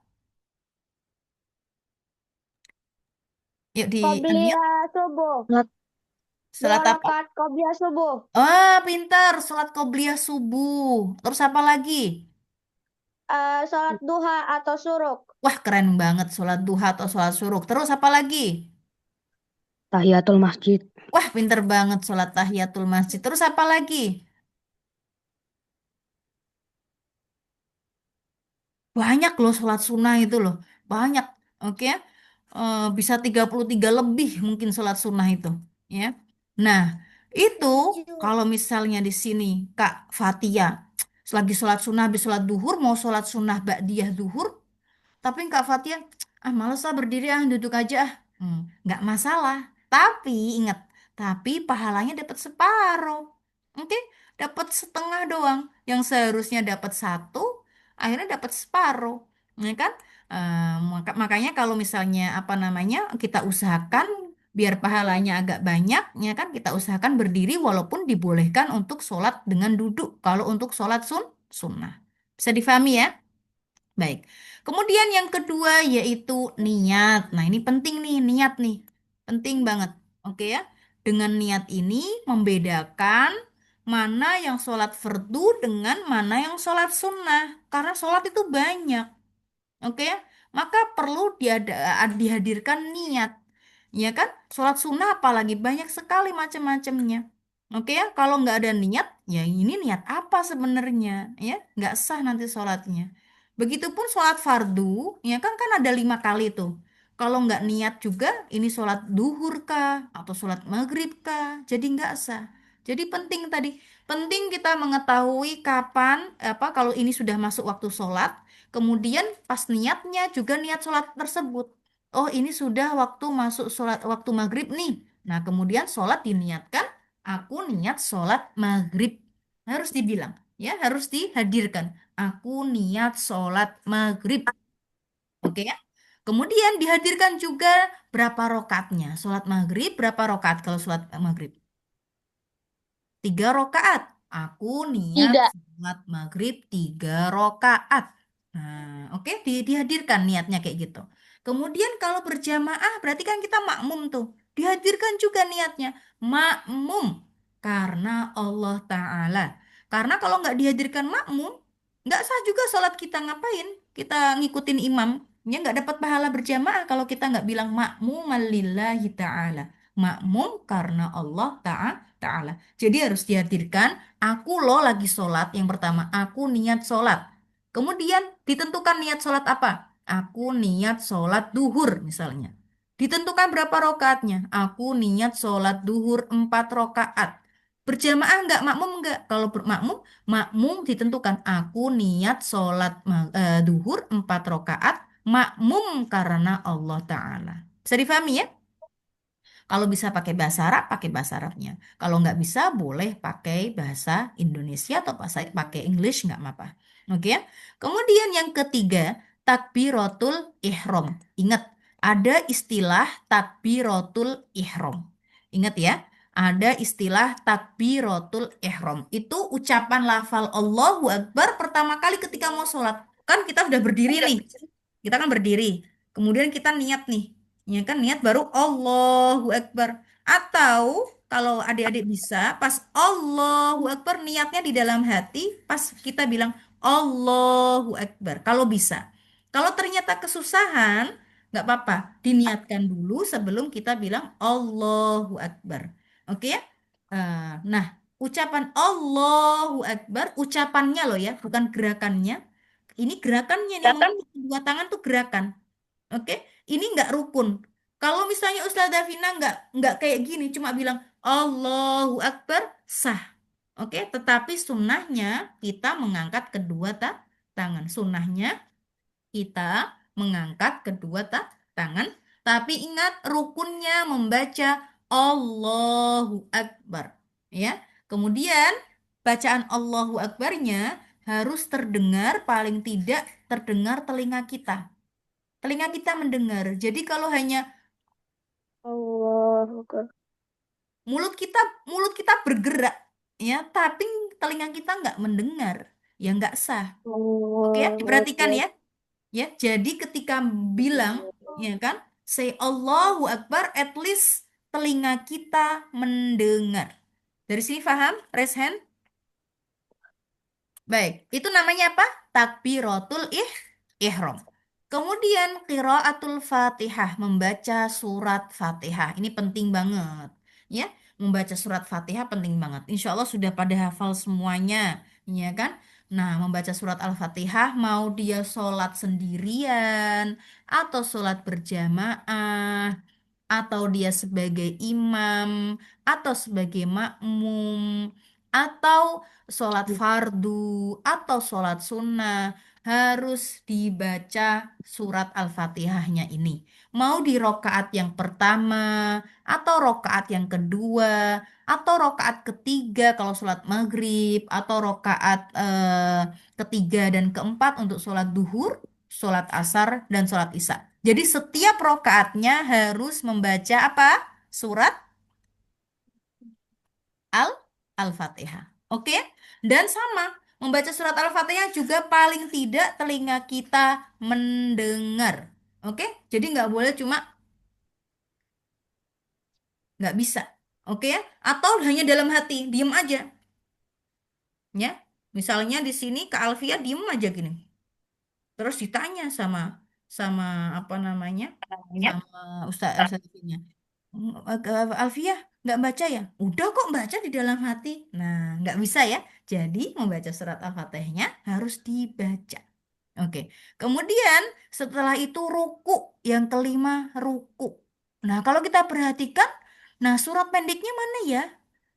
Yuk di unmute.
Qobliyah subuh.
Sholat.
Dua
Sholat apa?
rakaat qobliyah subuh.
Pintar. Sholat qobliyah subuh. Terus apa lagi?
Sholat duha atau suruk.
Wah, keren banget. Sholat duha atau sholat syuruk. Terus apa lagi?
Tahiyatul masjid.
Wah, pintar banget. Sholat tahiyatul masjid. Terus apa lagi? Banyak loh sholat sunnah itu loh. Banyak. Oke. Bisa 33 lebih mungkin sholat sunnah itu. Ya. Nah, itu kalau misalnya di sini Kak Fatia selagi sholat sunnah habis sholat duhur mau sholat sunnah ba'diyah duhur tapi Kak Fatia, males lah berdiri duduk aja ah. Nggak masalah. Tapi ingat, tapi pahalanya dapat separuh. Oke, dapat setengah doang. Yang seharusnya dapat satu, akhirnya dapat separuh. Ya kan? Makanya kalau misalnya apa namanya kita usahakan biar pahalanya agak banyak, ya kan kita usahakan berdiri walaupun dibolehkan untuk sholat dengan duduk. Kalau untuk sholat sunnah. Bisa difahami ya? Baik. Kemudian yang kedua yaitu niat. Nah, ini penting nih, niat nih. Penting banget. Oke ya. Dengan niat ini membedakan mana yang sholat fardu dengan mana yang sholat sunnah. Karena sholat itu banyak. Oke ya, maka perlu dihadirkan niat. Ya kan? Sholat sunnah apalagi banyak sekali macam-macamnya. Oke ya, kalau nggak ada niat, ya ini niat apa sebenarnya? Ya, nggak sah nanti sholatnya. Begitupun sholat fardu, ya kan ada 5 kali tuh. Kalau nggak niat juga, ini sholat duhur kah? Atau sholat maghrib kah? Jadi nggak sah. Jadi penting tadi, penting kita mengetahui kapan, apa kalau ini sudah masuk waktu sholat, kemudian pas niatnya juga niat sholat tersebut. Oh ini sudah waktu masuk sholat waktu maghrib nih. Nah kemudian sholat diniatkan. Aku niat sholat maghrib. Harus dibilang ya harus dihadirkan. Aku niat sholat maghrib. Oke ya. Kemudian dihadirkan juga berapa rokatnya. Sholat maghrib berapa rokat kalau sholat maghrib? 3 rakaat. Aku niat
Tiga.
sholat maghrib 3 rakaat. Nah, oke, dihadirkan niatnya kayak gitu. Kemudian kalau berjamaah berarti kan kita makmum tuh. Dihadirkan juga niatnya makmum karena Allah Ta'ala. Karena kalau nggak dihadirkan makmum, nggak sah juga sholat kita ngapain? Kita ngikutin imam. Ya nggak dapat pahala berjamaah kalau kita nggak bilang makmum lillahi ta'ala. Makmum karena Allah Ta'ala. Jadi harus dihadirkan, aku loh lagi sholat. Yang pertama, aku niat sholat. Kemudian ditentukan niat sholat apa? Aku niat sholat duhur misalnya. Ditentukan berapa rokaatnya? Aku niat sholat duhur 4 rakaat. Berjamaah enggak? Makmum enggak? Kalau bermakmum, makmum ditentukan. Aku niat sholat duhur 4 rakaat. Makmum karena Allah Ta'ala. Bisa difahami ya? Kalau bisa pakai bahasa Arab, pakai bahasa Arabnya. Kalau nggak bisa, boleh pakai bahasa Indonesia atau pakai English, nggak apa-apa. Oke ya. Kemudian yang ketiga, takbiratul ihram. Ingat, ada istilah takbiratul ihram. Ingat ya, ada istilah takbiratul ihram. Itu ucapan lafal Allahu Akbar pertama kali ketika mau sholat. Kan kita sudah berdiri nih. Kita kan berdiri. Kemudian kita niat nih. Ya kan niat baru Allahu Akbar. Atau kalau adik-adik bisa pas Allahu Akbar niatnya di dalam hati pas kita bilang Allahu Akbar. Kalau bisa. Kalau ternyata kesusahan, nggak apa-apa. Diniatkan dulu sebelum kita bilang Allahu Akbar. Oke ya? Nah, ucapan Allahu Akbar, ucapannya loh ya, bukan gerakannya. Ini gerakannya nih, mengangkat kedua tangan tuh gerakan. Oke, ini nggak rukun. Kalau misalnya Ustazah Davina nggak kayak gini, cuma bilang Allahu Akbar, sah. Oke, tetapi sunnahnya kita mengangkat kedua tangan. Sunnahnya kita mengangkat kedua tangan. Tapi ingat rukunnya membaca Allahu Akbar. Ya, kemudian bacaan Allahu Akbarnya harus terdengar paling tidak terdengar telinga kita. Telinga kita mendengar. Jadi kalau hanya
Allahu Akbar.
mulut kita mulut kita bergerak ya, tapi telinga kita nggak mendengar, ya nggak sah. Oke ya,
Allahu
diperhatikan
Akbar.
ya. Ya, jadi ketika bilang ya kan, say Allahu Akbar, at least telinga kita mendengar. Dari sini paham? Raise hand. Baik, itu namanya apa? Takbiratul ihram. Kemudian qiraatul Fatihah, membaca surat Fatihah. Ini penting banget, ya. Membaca surat Fatihah penting banget. Insya Allah sudah pada hafal semuanya, ya kan? Nah, membaca surat Al-Fatihah mau dia sholat sendirian atau sholat berjamaah atau dia sebagai imam atau sebagai makmum atau sholat fardu atau sholat sunnah harus dibaca surat Al-Fatihahnya ini. Mau di rokaat yang pertama atau rokaat yang kedua atau rokaat ketiga kalau sholat maghrib atau rokaat ketiga dan keempat untuk sholat duhur, sholat asar dan sholat isya. Jadi setiap rokaatnya harus membaca apa? Surat Al Al-Fatihah. Oke? Dan sama, membaca surat Al-Fatihah juga paling tidak telinga kita mendengar. Oke? Jadi nggak boleh cuma nggak bisa. Oke ya? Atau hanya dalam hati, diem aja. Ya? Misalnya di sini Kak Alfia diem aja gini. Terus ditanya sama sama apa namanya? Sama Ustaznya. Alfia nggak baca ya? Udah kok baca di dalam hati. Nah, nggak bisa ya. Jadi membaca surat Al-Fatihahnya harus dibaca. Oke. Kemudian setelah itu ruku. Yang kelima ruku. Nah, kalau kita perhatikan, nah surat pendeknya mana ya?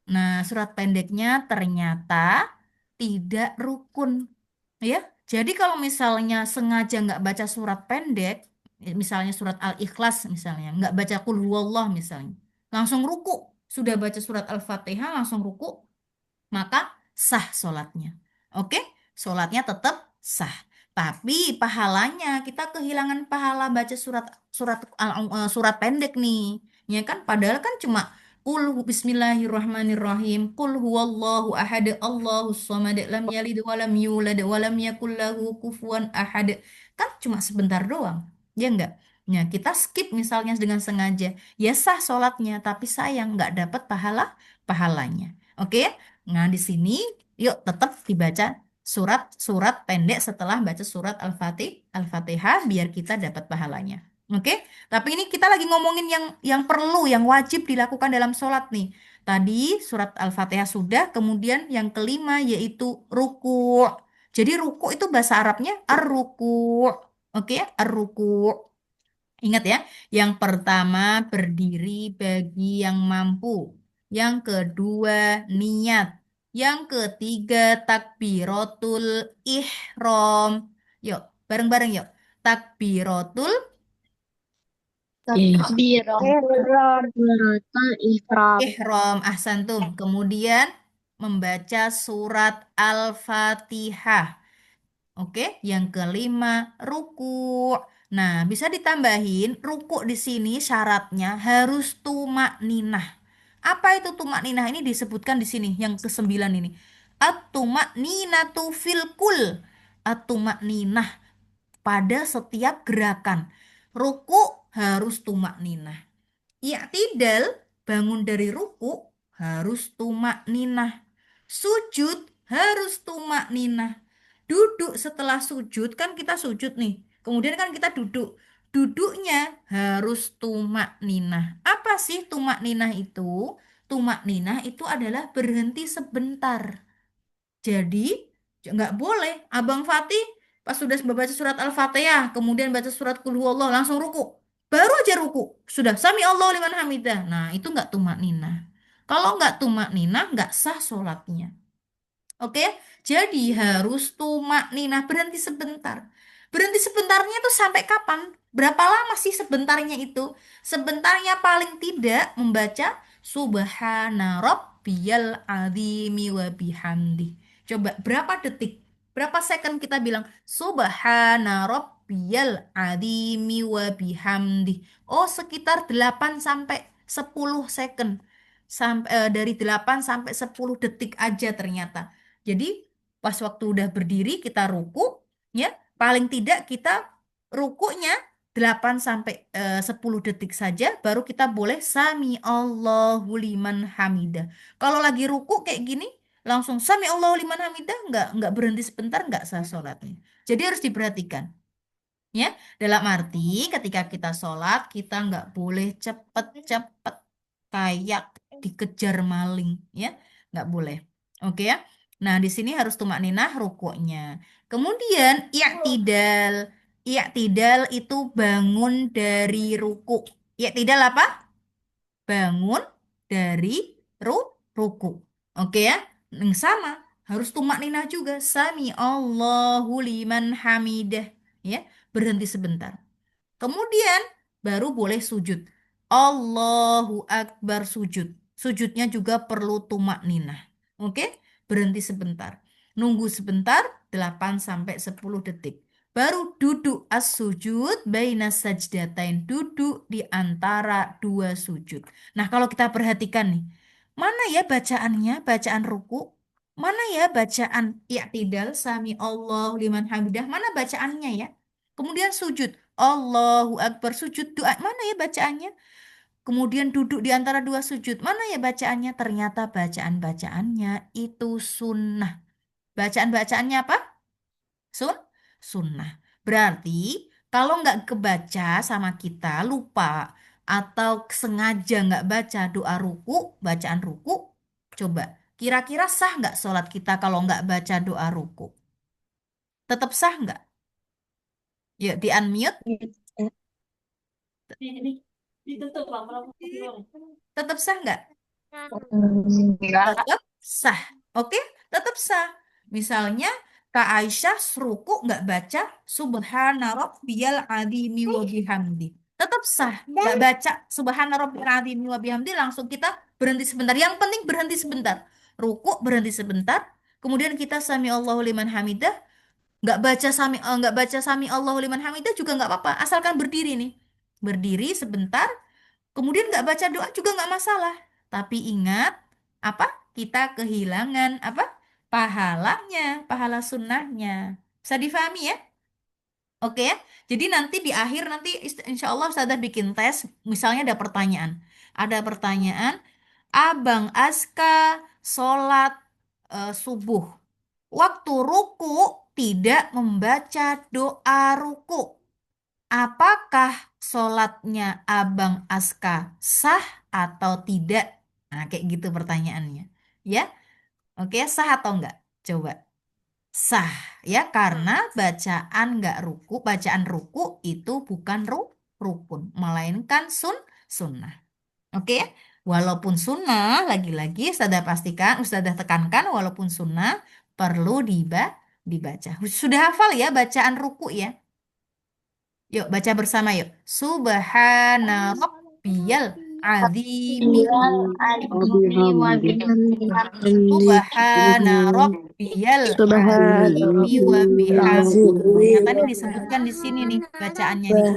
Nah, surat pendeknya ternyata tidak rukun. Ya, jadi kalau misalnya sengaja nggak baca surat pendek, misalnya surat Al-Ikhlas misalnya, nggak baca Qul Huwallah misalnya, langsung ruku, sudah baca surat Al-Fatihah langsung ruku, maka sah sholatnya. Oke, sholatnya tetap sah. Tapi pahalanya kita kehilangan pahala baca surat surat surat pendek nih, ya kan? Padahal kan cuma Qul Bismillahirrahmanirrahim. Qul huwallahu ahad, Allahus samad, lam yalid wa lam yulad wa lam yakul lahu kufuwan ahad. Kan cuma sebentar doang. Ya enggak? Ya, kita skip misalnya dengan sengaja. Ya sah sholatnya, tapi sayang nggak dapat pahalanya. Oke? Nah, di sini yuk tetap dibaca surat-surat pendek setelah baca surat Al-Fatihah biar kita dapat pahalanya. Oke? Tapi ini kita lagi ngomongin yang perlu, yang wajib dilakukan dalam sholat nih. Tadi surat Al-Fatihah sudah, kemudian yang kelima yaitu ruku. Jadi ruku itu bahasa Arabnya ar-ruku. Oke, ar-ruku. Ingat ya, yang pertama berdiri bagi yang mampu. Yang kedua niat. Yang ketiga takbiratul ihram. Yuk, bareng-bareng yuk. Takbiratul
Ihram.
Ihram.
ihram. Ahsantum. Kemudian membaca surat Al-Fatihah. Oke, yang kelima ruku. Nah, bisa ditambahin ruku di sini syaratnya harus tumak ninah. Apa itu tumak ninah? Ini disebutkan di sini yang kesembilan ini. At-tumak ninatu fil kul. At-tumak ninah pada setiap gerakan. Ruku harus tumak ninah. I'tidal, bangun dari ruku harus tumak ninah. Sujud harus tumak ninah. Duduk setelah sujud kan kita sujud nih. Kemudian kan kita duduk. Duduknya harus tumak ninah. Apa sih tumak ninah itu? Tumak ninah itu adalah berhenti sebentar. Jadi nggak boleh Abang Fatih pas sudah membaca surat Al-Fatihah, kemudian baca surat Qul Huwallah langsung ruku. Baru aja ruku, sudah sami Allahu liman hamidah. Nah, itu nggak tumak ninah. Kalau nggak tumak ninah, nggak sah sholatnya. Oke, jadi harus tumak ninah berhenti sebentar. Berhenti sebentarnya itu sampai kapan? Berapa lama sih sebentarnya itu? Sebentarnya paling tidak membaca Subhana Rabbiyal Azimi wa bihamdi. Coba berapa detik? Berapa second kita bilang Subhana Rabbiyal Azimi wa bihamdi? Oh, sekitar 8 sampai 10 second. Sampai dari 8 sampai 10 detik aja ternyata. Jadi pas waktu udah berdiri kita ruku, ya paling tidak kita rukunya 8 sampai 10 detik saja, baru kita boleh sami Allahu liman hamidah. Kalau lagi ruku kayak gini, langsung sami Allahu liman hamidah, nggak berhenti sebentar, nggak sah sholatnya. Jadi harus diperhatikan. Ya, dalam arti ketika kita sholat, kita nggak boleh cepet-cepet kayak dikejar maling, ya, nggak boleh. Oke ya. Nah, di sini harus tumak ninah rukuknya. Kemudian i'tidal. I'tidal itu bangun dari ruku. I'tidal apa? Bangun dari ruku. Oke ya. Yang sama, harus tumak ninah juga. Sami Allahu liman hamidah. Ya, berhenti sebentar. Kemudian baru boleh sujud. Allahu Akbar sujud. Sujudnya juga perlu tumak ninah. Oke? Berhenti sebentar. Nunggu sebentar 8 sampai 10 detik. Baru duduk as-sujud baina sajdatain. Duduk di antara dua sujud. Nah, kalau kita perhatikan nih, mana ya bacaannya? Bacaan ruku? Mana ya bacaan i'tidal sami Allahu liman hamidah? Mana bacaannya ya? Kemudian sujud. Allahu Akbar sujud doa. Mana ya bacaannya? Kemudian duduk di antara dua sujud. Mana ya bacaannya? Ternyata bacaan-bacaannya itu sunnah. Bacaan-bacaannya apa? Sun? Sunnah. Berarti kalau nggak kebaca sama kita, lupa. Atau sengaja nggak baca doa ruku, bacaan ruku. Coba, kira-kira sah nggak sholat kita kalau nggak baca doa ruku? Tetap sah nggak? Yuk, di unmute. Tetap sah nggak?
Enggak.
Tetap sah. Oke, tetap sah. Misalnya Kak Aisyah ruku nggak baca Subhana Rabbiyal Azimi wa bihamdi. Tetap sah. Nggak baca Subhana Rabbiyal Azimi wa bihamdi, langsung kita berhenti sebentar. Yang penting berhenti sebentar. Ruku berhenti sebentar. Kemudian kita sami Allahu liman hamidah. Nggak baca sami Allahu liman hamidah juga nggak apa-apa. Asalkan berdiri nih. Berdiri sebentar. Kemudian nggak baca doa juga nggak masalah. Tapi ingat, apa? Kita kehilangan apa? Pahalanya, pahala sunnahnya. Bisa difahami ya? Oke ya. Jadi nanti di akhir nanti insya Allah Ustazah bikin tes. Misalnya ada pertanyaan. Ada pertanyaan, Abang Aska sholat subuh. Waktu ruku tidak membaca doa ruku. Apakah sholatnya Abang Aska sah atau tidak? Nah, kayak gitu pertanyaannya. Ya, oke, sah atau enggak? Coba. Sah, ya, karena bacaan ruku itu bukan rukun, melainkan sunnah. Oke, ya? Walaupun sunnah, lagi-lagi Ustazah pastikan, Ustazah tekankan, walaupun sunnah, perlu dibaca. Sudah hafal ya bacaan ruku ya? Yuk, baca bersama yuk. Subhana rabbiyal azimi. Subhana rabbiyal azimi wa bihamdi. Ya, tadi disebutkan di sini nih bacaannya nih.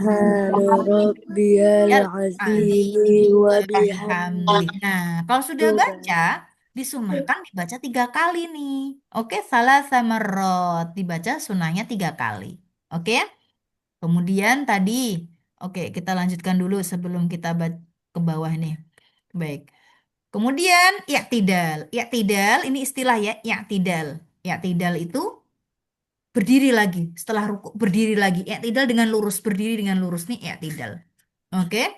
Rabbiyal azimi wa bihamdi. Nah, kalau sudah baca, disunahkan dibaca 3 kali nih. Oke, salah sama rot. Dibaca sunahnya 3 kali. Oke ya? Kemudian tadi, oke, kita lanjutkan dulu sebelum kita ke bawah nih. Baik. Kemudian i'tidal. I'tidal ini istilah ya, i'tidal. I'tidal itu berdiri lagi. Setelah ruku berdiri lagi. I'tidal dengan lurus, berdiri dengan lurus nih i'tidal. Oke?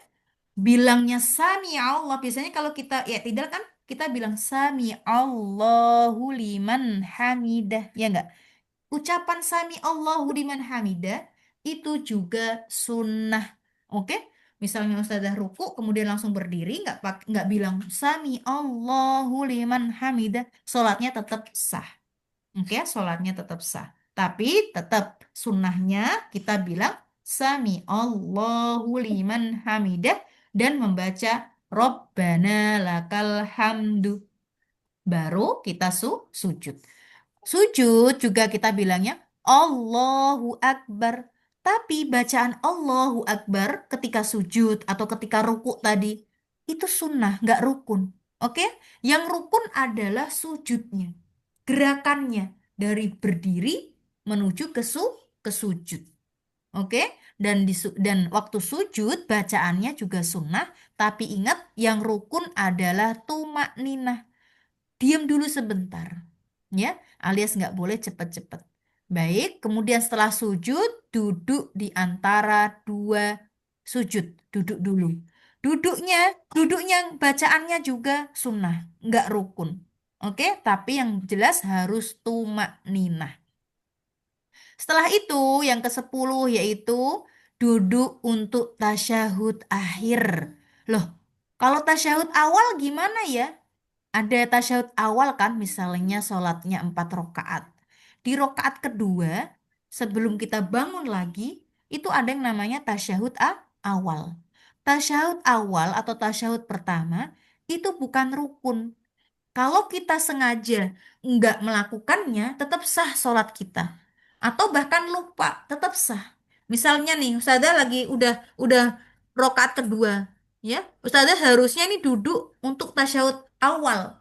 Bilangnya sami Allah. Biasanya kalau kita i'tidal kan kita bilang sami Allahu liman hamidah, ya enggak? Ucapan sami Allahu liman hamidah itu juga sunnah. Oke? Misalnya Ustazah ruku kemudian langsung berdiri, nggak bilang sami Allahu liman hamidah, sholatnya tetap sah. Oke, sholatnya tetap sah. Tapi tetap sunnahnya kita bilang sami Allahu liman hamidah dan membaca Rabbana lakal hamdu. Baru kita sujud. Sujud juga kita bilangnya Allahu Akbar. Tapi bacaan Allahu Akbar ketika sujud atau ketika ruku tadi itu sunnah, nggak rukun. Oke? Yang rukun adalah sujudnya, gerakannya dari berdiri menuju ke sujud. Oke? Dan waktu sujud bacaannya juga sunnah, tapi ingat yang rukun adalah tumak ninah. Diam dulu sebentar, ya, alias nggak boleh cepet-cepet. Baik, kemudian setelah sujud, duduk di antara dua sujud, duduk dulu. Duduknya, duduknya bacaannya juga sunnah, nggak rukun. Oke, tapi yang jelas harus tumak ninah. Setelah itu, yang ke-10 yaitu duduk untuk tasyahud akhir. Loh, kalau tasyahud awal gimana ya? Ada tasyahud awal kan, misalnya sholatnya 4 rakaat. Di rakaat kedua, sebelum kita bangun lagi, itu ada yang namanya tasyahud awal. Tasyahud awal atau tasyahud pertama itu bukan rukun. Kalau kita sengaja nggak melakukannya, tetap sah sholat kita. Atau bahkan lupa, tetap sah. Misalnya nih, Ustazah lagi udah rakaat kedua, ya. Ustazah harusnya nih duduk untuk tasyahud awal.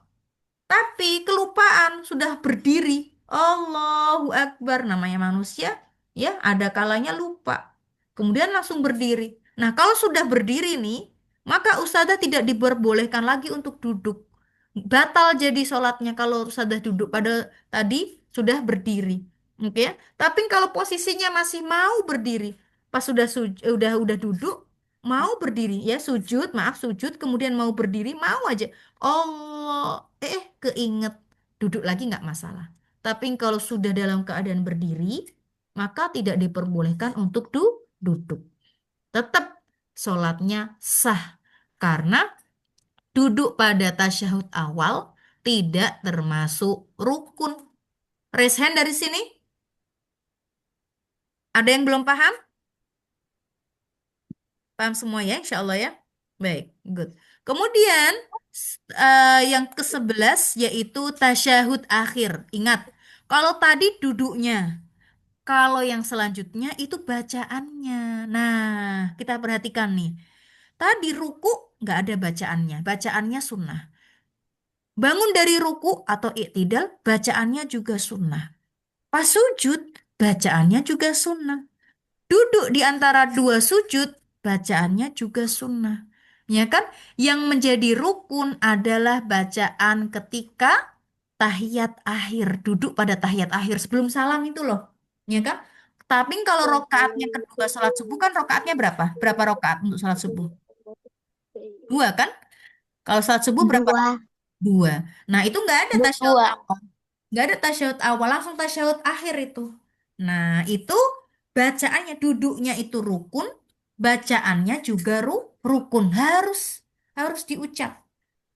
Tapi kelupaan sudah berdiri. Allahu Akbar, namanya manusia, ya, ada kalanya lupa. Kemudian langsung berdiri. Nah, kalau sudah berdiri nih, maka ustazah tidak diperbolehkan lagi untuk duduk. Batal jadi sholatnya kalau ustazah duduk pada tadi sudah berdiri. Oke ya? Tapi kalau posisinya masih mau berdiri, pas udah duduk, mau berdiri ya sujud, maaf sujud, kemudian mau berdiri, mau aja. Allah, keinget duduk lagi nggak masalah. Tapi kalau sudah dalam keadaan berdiri, maka tidak diperbolehkan untuk duduk. Tetap sholatnya sah karena duduk pada tasyahud awal tidak termasuk rukun. Raise hand dari sini. Ada yang belum paham? Paham semua ya, insya Allah ya. Baik, good. Kemudian yang ke-11 yaitu tasyahud akhir. Ingat, kalau tadi duduknya, kalau yang selanjutnya itu bacaannya. Nah, kita perhatikan nih. Tadi ruku nggak ada bacaannya, bacaannya sunnah. Bangun dari ruku atau iktidal, bacaannya juga sunnah. Pas sujud, bacaannya juga sunnah. Duduk di antara dua sujud, bacaannya juga sunnah. Ya kan? Yang menjadi rukun adalah bacaan ketika tahiyat akhir. Duduk pada tahiyat akhir sebelum salam itu loh. Ya kan? Tapi kalau rokaatnya kedua sholat subuh kan rokaatnya berapa? Berapa rokaat untuk sholat subuh? Dua kan? Kalau sholat subuh berapa?
Dua.
Dua. Nah itu nggak ada tasyahud
Dua.
awal. Nggak ada tasyahud awal, langsung tasyahud akhir itu. Nah, itu bacaannya, duduknya itu rukun, bacaannya juga rukun. Harus diucap.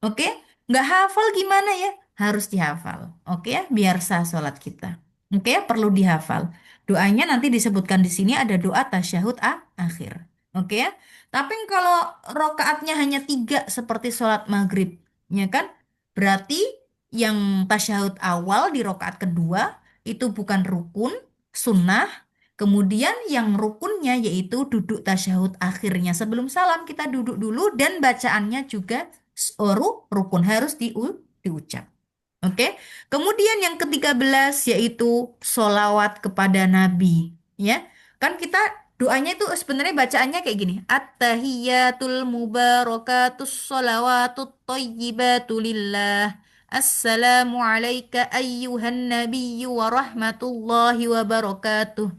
Oke? Nggak hafal gimana ya? Harus dihafal. Oke ya? Biar sah sholat kita. Oke ya? Perlu dihafal. Doanya nanti disebutkan di sini ada doa tasyahud akhir. Oke ya? Tapi kalau rokaatnya hanya 3 seperti sholat maghrib, ya kan? Berarti yang tasyahud awal di rokaat kedua itu bukan rukun, sunnah. Kemudian yang rukunnya yaitu duduk tasyahud akhirnya. Sebelum salam kita duduk dulu dan bacaannya juga rukun harus diucap. Oke. Kemudian yang ke-13 yaitu solawat kepada Nabi. Ya, kan kita doanya itu sebenarnya bacaannya kayak gini. At-tahiyatul mubarakatus solawatut thayyibatu lillah. Assalamu alayka ayyuhan nabiyyu wa rahmatullahi wa barakatuh.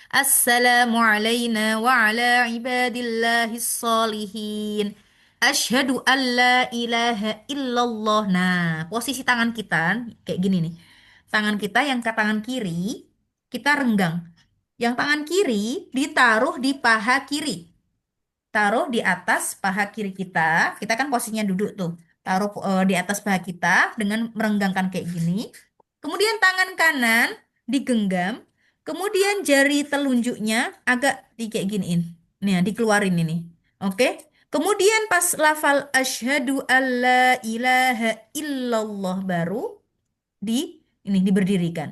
Assalamu alayna wa ala ibadillahis salihin. Asyhadu an la ilaha illallah. Nah, posisi tangan kita kayak gini nih. Tangan kita yang ke tangan kiri, kita renggang. Yang tangan kiri ditaruh di paha kiri. Taruh di atas paha kiri kita. Kita kan posisinya duduk tuh. Taruh di atas paha kita dengan merenggangkan kayak gini. Kemudian tangan kanan digenggam. Kemudian jari telunjuknya agak di kayak giniin. Nih, dikeluarin ini. Oke. Kemudian pas lafal asyhadu alla ilaha illallah baru ini diberdirikan.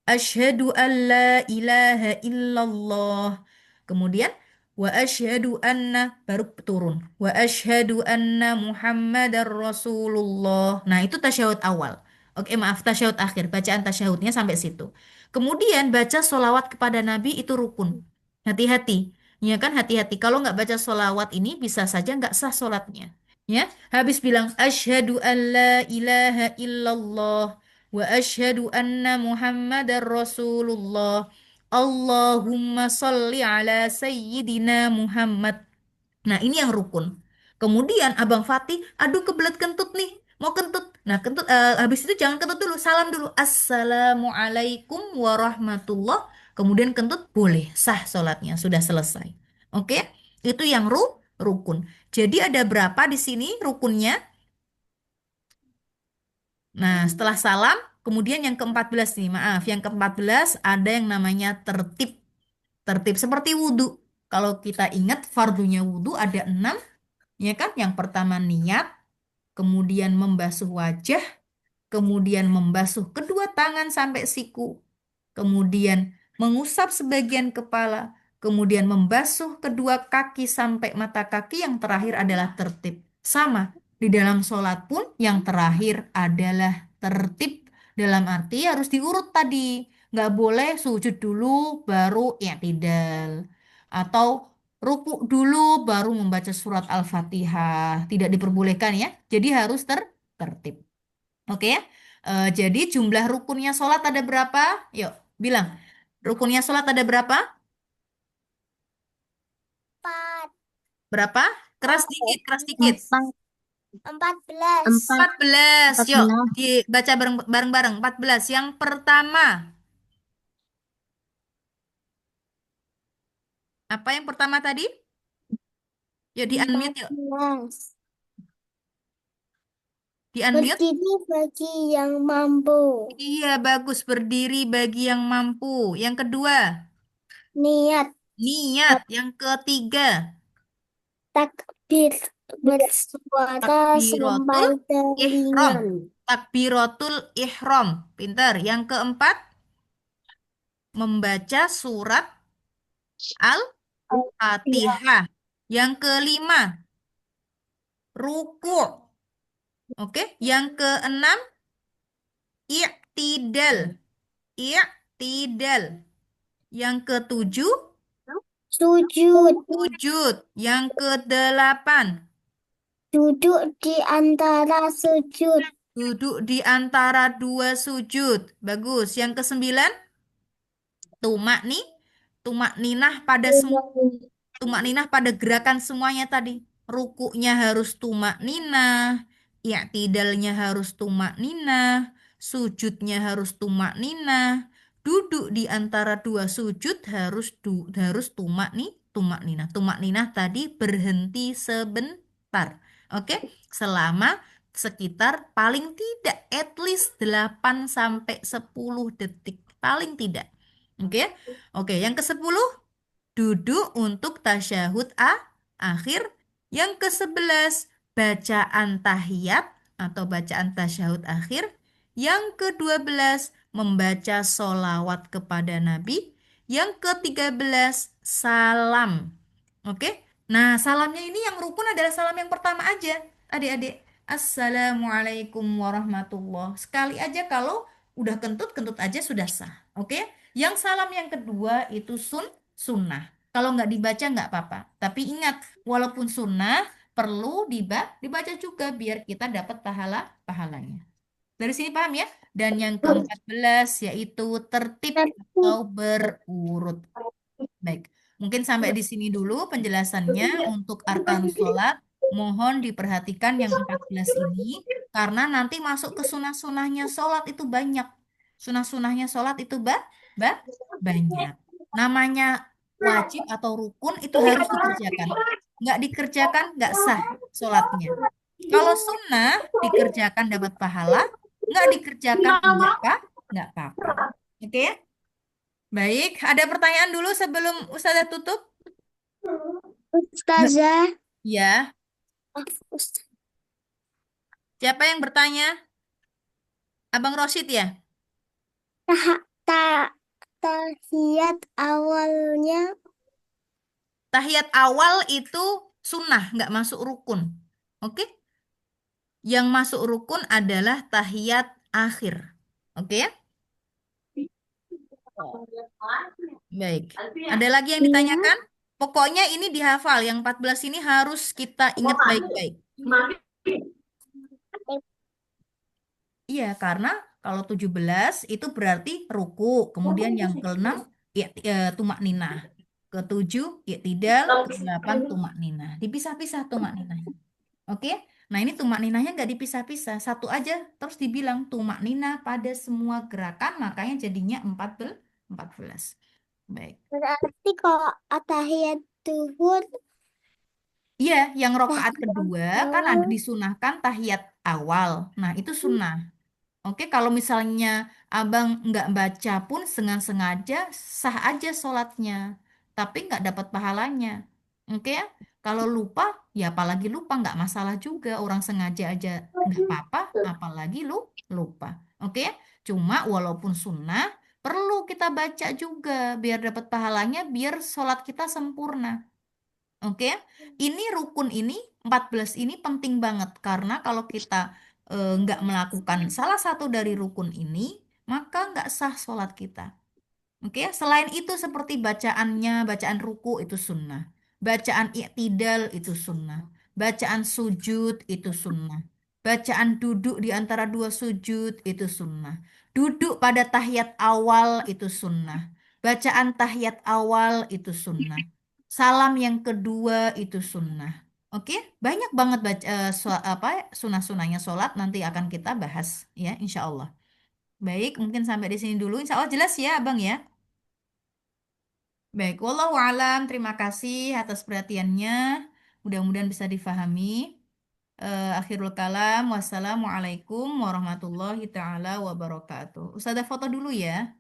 Asyhadu an la ilaha illallah. Kemudian wa asyhadu anna baru turun. Wa asyhadu anna Muhammadar Rasulullah. Nah, itu tasyahud awal. Oke, maaf, tasyahud akhir. Bacaan tasyahudnya sampai situ. Kemudian baca solawat kepada Nabi itu rukun. Hati-hati. Ya kan, hati-hati. Kalau nggak baca solawat ini bisa saja nggak sah solatnya. Ya, habis bilang asyhadu an la ilaha illallah. Wa asyhadu anna Muhammadar Rasulullah. Allahumma salli ala Sayyidina Muhammad. Nah, ini yang rukun. Kemudian Abang Fatih, aduh kebelet kentut nih. Mau kentut. Nah, kentut habis itu jangan kentut dulu, salam dulu. Assalamualaikum warahmatullah. Kemudian kentut boleh sah sholatnya, sudah selesai. Oke? Itu yang rukun. Jadi ada berapa di sini rukunnya? Nah, setelah salam, kemudian yang ke-14 nih, maaf, yang ke-14 ada yang namanya tertib. Tertib seperti wudhu. Kalau kita ingat fardunya wudhu ada 6, ya kan? Yang pertama niat, kemudian membasuh wajah, kemudian membasuh kedua tangan sampai siku, kemudian mengusap sebagian kepala, kemudian membasuh kedua kaki sampai mata kaki, yang terakhir adalah tertib. Sama, di dalam sholat pun yang terakhir adalah tertib. Dalam arti harus diurut tadi. Nggak boleh sujud dulu baru i'tidal. Atau ruku dulu baru membaca surat Al-Fatihah. Tidak diperbolehkan ya. Jadi harus tertib. Oke ya. Jadi jumlah rukunnya sholat ada berapa? Yuk, bilang. Rukunnya sholat ada berapa?
Empat.
Berapa? Keras dikit, keras dikit.
14.
14. Yuk,
14.
dibaca bareng-bareng. 14. Yang pertama. Apa yang pertama tadi? Yuk, di-unmute yuk.
14.
Di-unmute.
Berdiri bagi yang mampu.
Iya, bagus. Berdiri bagi yang mampu. Yang kedua,
Niat
niat. Yang ketiga,
takbir bersuara sampai
takbiratul ihram.
telinga.
Takbiratul ihram. Pintar. Yang keempat, membaca surat Al-Fatihah. Yang kelima, ruku'. Oke. Yang keenam, i'tidal. I'tidal. Yang ketujuh,
Sujud
sujud. Yang kedelapan,
duduk di antara sujud.
duduk di antara dua sujud. Bagus. Yang kesembilan, tumak nih. Tumak ninah pada semua. Tumak ninah pada gerakan semuanya tadi. Rukuknya harus tumak ninah, i'tidalnya harus tumak ninah, sujudnya harus tumak ninah, duduk di antara dua sujud harus tumak ninah. Tumak ninah tadi berhenti sebentar. Oke, selama sekitar paling tidak at least 8 sampai 10 detik paling tidak. Oke. Oke, yang ke-10 duduk untuk tasyahud akhir. Yang ke-11 bacaan tahiyat atau bacaan tasyahud akhir. Yang ke-12 membaca solawat kepada Nabi. Yang ke-13 salam. Oke. Nah, salamnya ini yang rukun adalah salam yang pertama aja. Adik-adik, Assalamualaikum warahmatullah. Sekali aja, kalau udah kentut, kentut aja sudah sah. Oke. Yang salam yang kedua itu sunnah. Kalau nggak dibaca nggak apa-apa. Tapi ingat, walaupun sunnah, perlu dibaca juga biar kita dapat pahalanya. Dari sini paham ya? Dan yang ke-14 yaitu tertib atau berurut. Baik, mungkin sampai di sini dulu penjelasannya untuk arkan sholat. Mohon diperhatikan yang 14 ini, karena nanti masuk ke sunah-sunahnya sholat itu banyak. Sunah-sunahnya sholat itu banyak. Namanya wajib atau rukun itu harus dikerjakan. Nggak dikerjakan, nggak sah sholatnya. Kalau sunnah dikerjakan dapat pahala, nggak dikerjakan nggak apa-apa. Oke ya? Baik, ada pertanyaan dulu sebelum Ustazah tutup?
Ustazah.
Ya,
Ustazah.
siapa yang bertanya? Abang Rosid ya?
Tahiyat awalnya
Tahiyat awal itu sunnah, nggak masuk rukun. Oke? Yang masuk rukun adalah tahiyat akhir. Oke ya? Baik. Ada lagi yang
ya.
ditanyakan? Pokoknya ini dihafal. Yang 14 ini harus kita ingat baik-baik. Iya, karena kalau 17 itu berarti ruku. Kemudian yang ke-6 tumak ninah. Ke-7 i'tidal, ke-8 tumak ninah. Dipisah-pisah tumak ninahnya. Oke? Nah, ini tumak ninahnya nggak dipisah-pisah. Satu aja terus dibilang tumak ninah pada semua gerakan, makanya jadinya 14. Baik.
Berarti kalau tahiyat duhur
Iya, yang rokaat
tahiyat
kedua kan
awal
ada disunahkan tahiyat awal. Nah, itu sunnah. Oke, kalau misalnya abang nggak baca pun sengaja sah aja sholatnya, tapi nggak dapat pahalanya. Oke ya, kalau lupa ya apalagi lupa nggak masalah juga. Orang sengaja aja nggak apa-apa, apalagi lupa. Oke ya, cuma walaupun sunnah perlu kita baca juga biar dapat pahalanya, biar sholat kita sempurna. Oke ya, ini rukun ini 14 ini penting banget karena kalau kita nggak melakukan salah satu dari rukun ini, maka nggak sah sholat kita. Oke ya, selain itu seperti bacaannya, bacaan ruku itu sunnah. Bacaan i'tidal itu sunnah. Bacaan sujud itu sunnah. Bacaan duduk di antara dua sujud itu sunnah. Duduk pada tahiyat awal itu sunnah. Bacaan tahiyat awal itu sunnah. Salam yang kedua itu sunnah. Oke, banyak banget apa sunnah-sunnahnya sholat nanti akan kita bahas ya, insya Allah. Baik, mungkin sampai di sini dulu. Insya Allah jelas ya, Abang ya. Baik, wallahu alam. Terima kasih atas perhatiannya. Mudah-mudahan bisa difahami. Akhirul kalam. Wassalamualaikum warahmatullahi taala wabarakatuh. Ustazah foto dulu ya.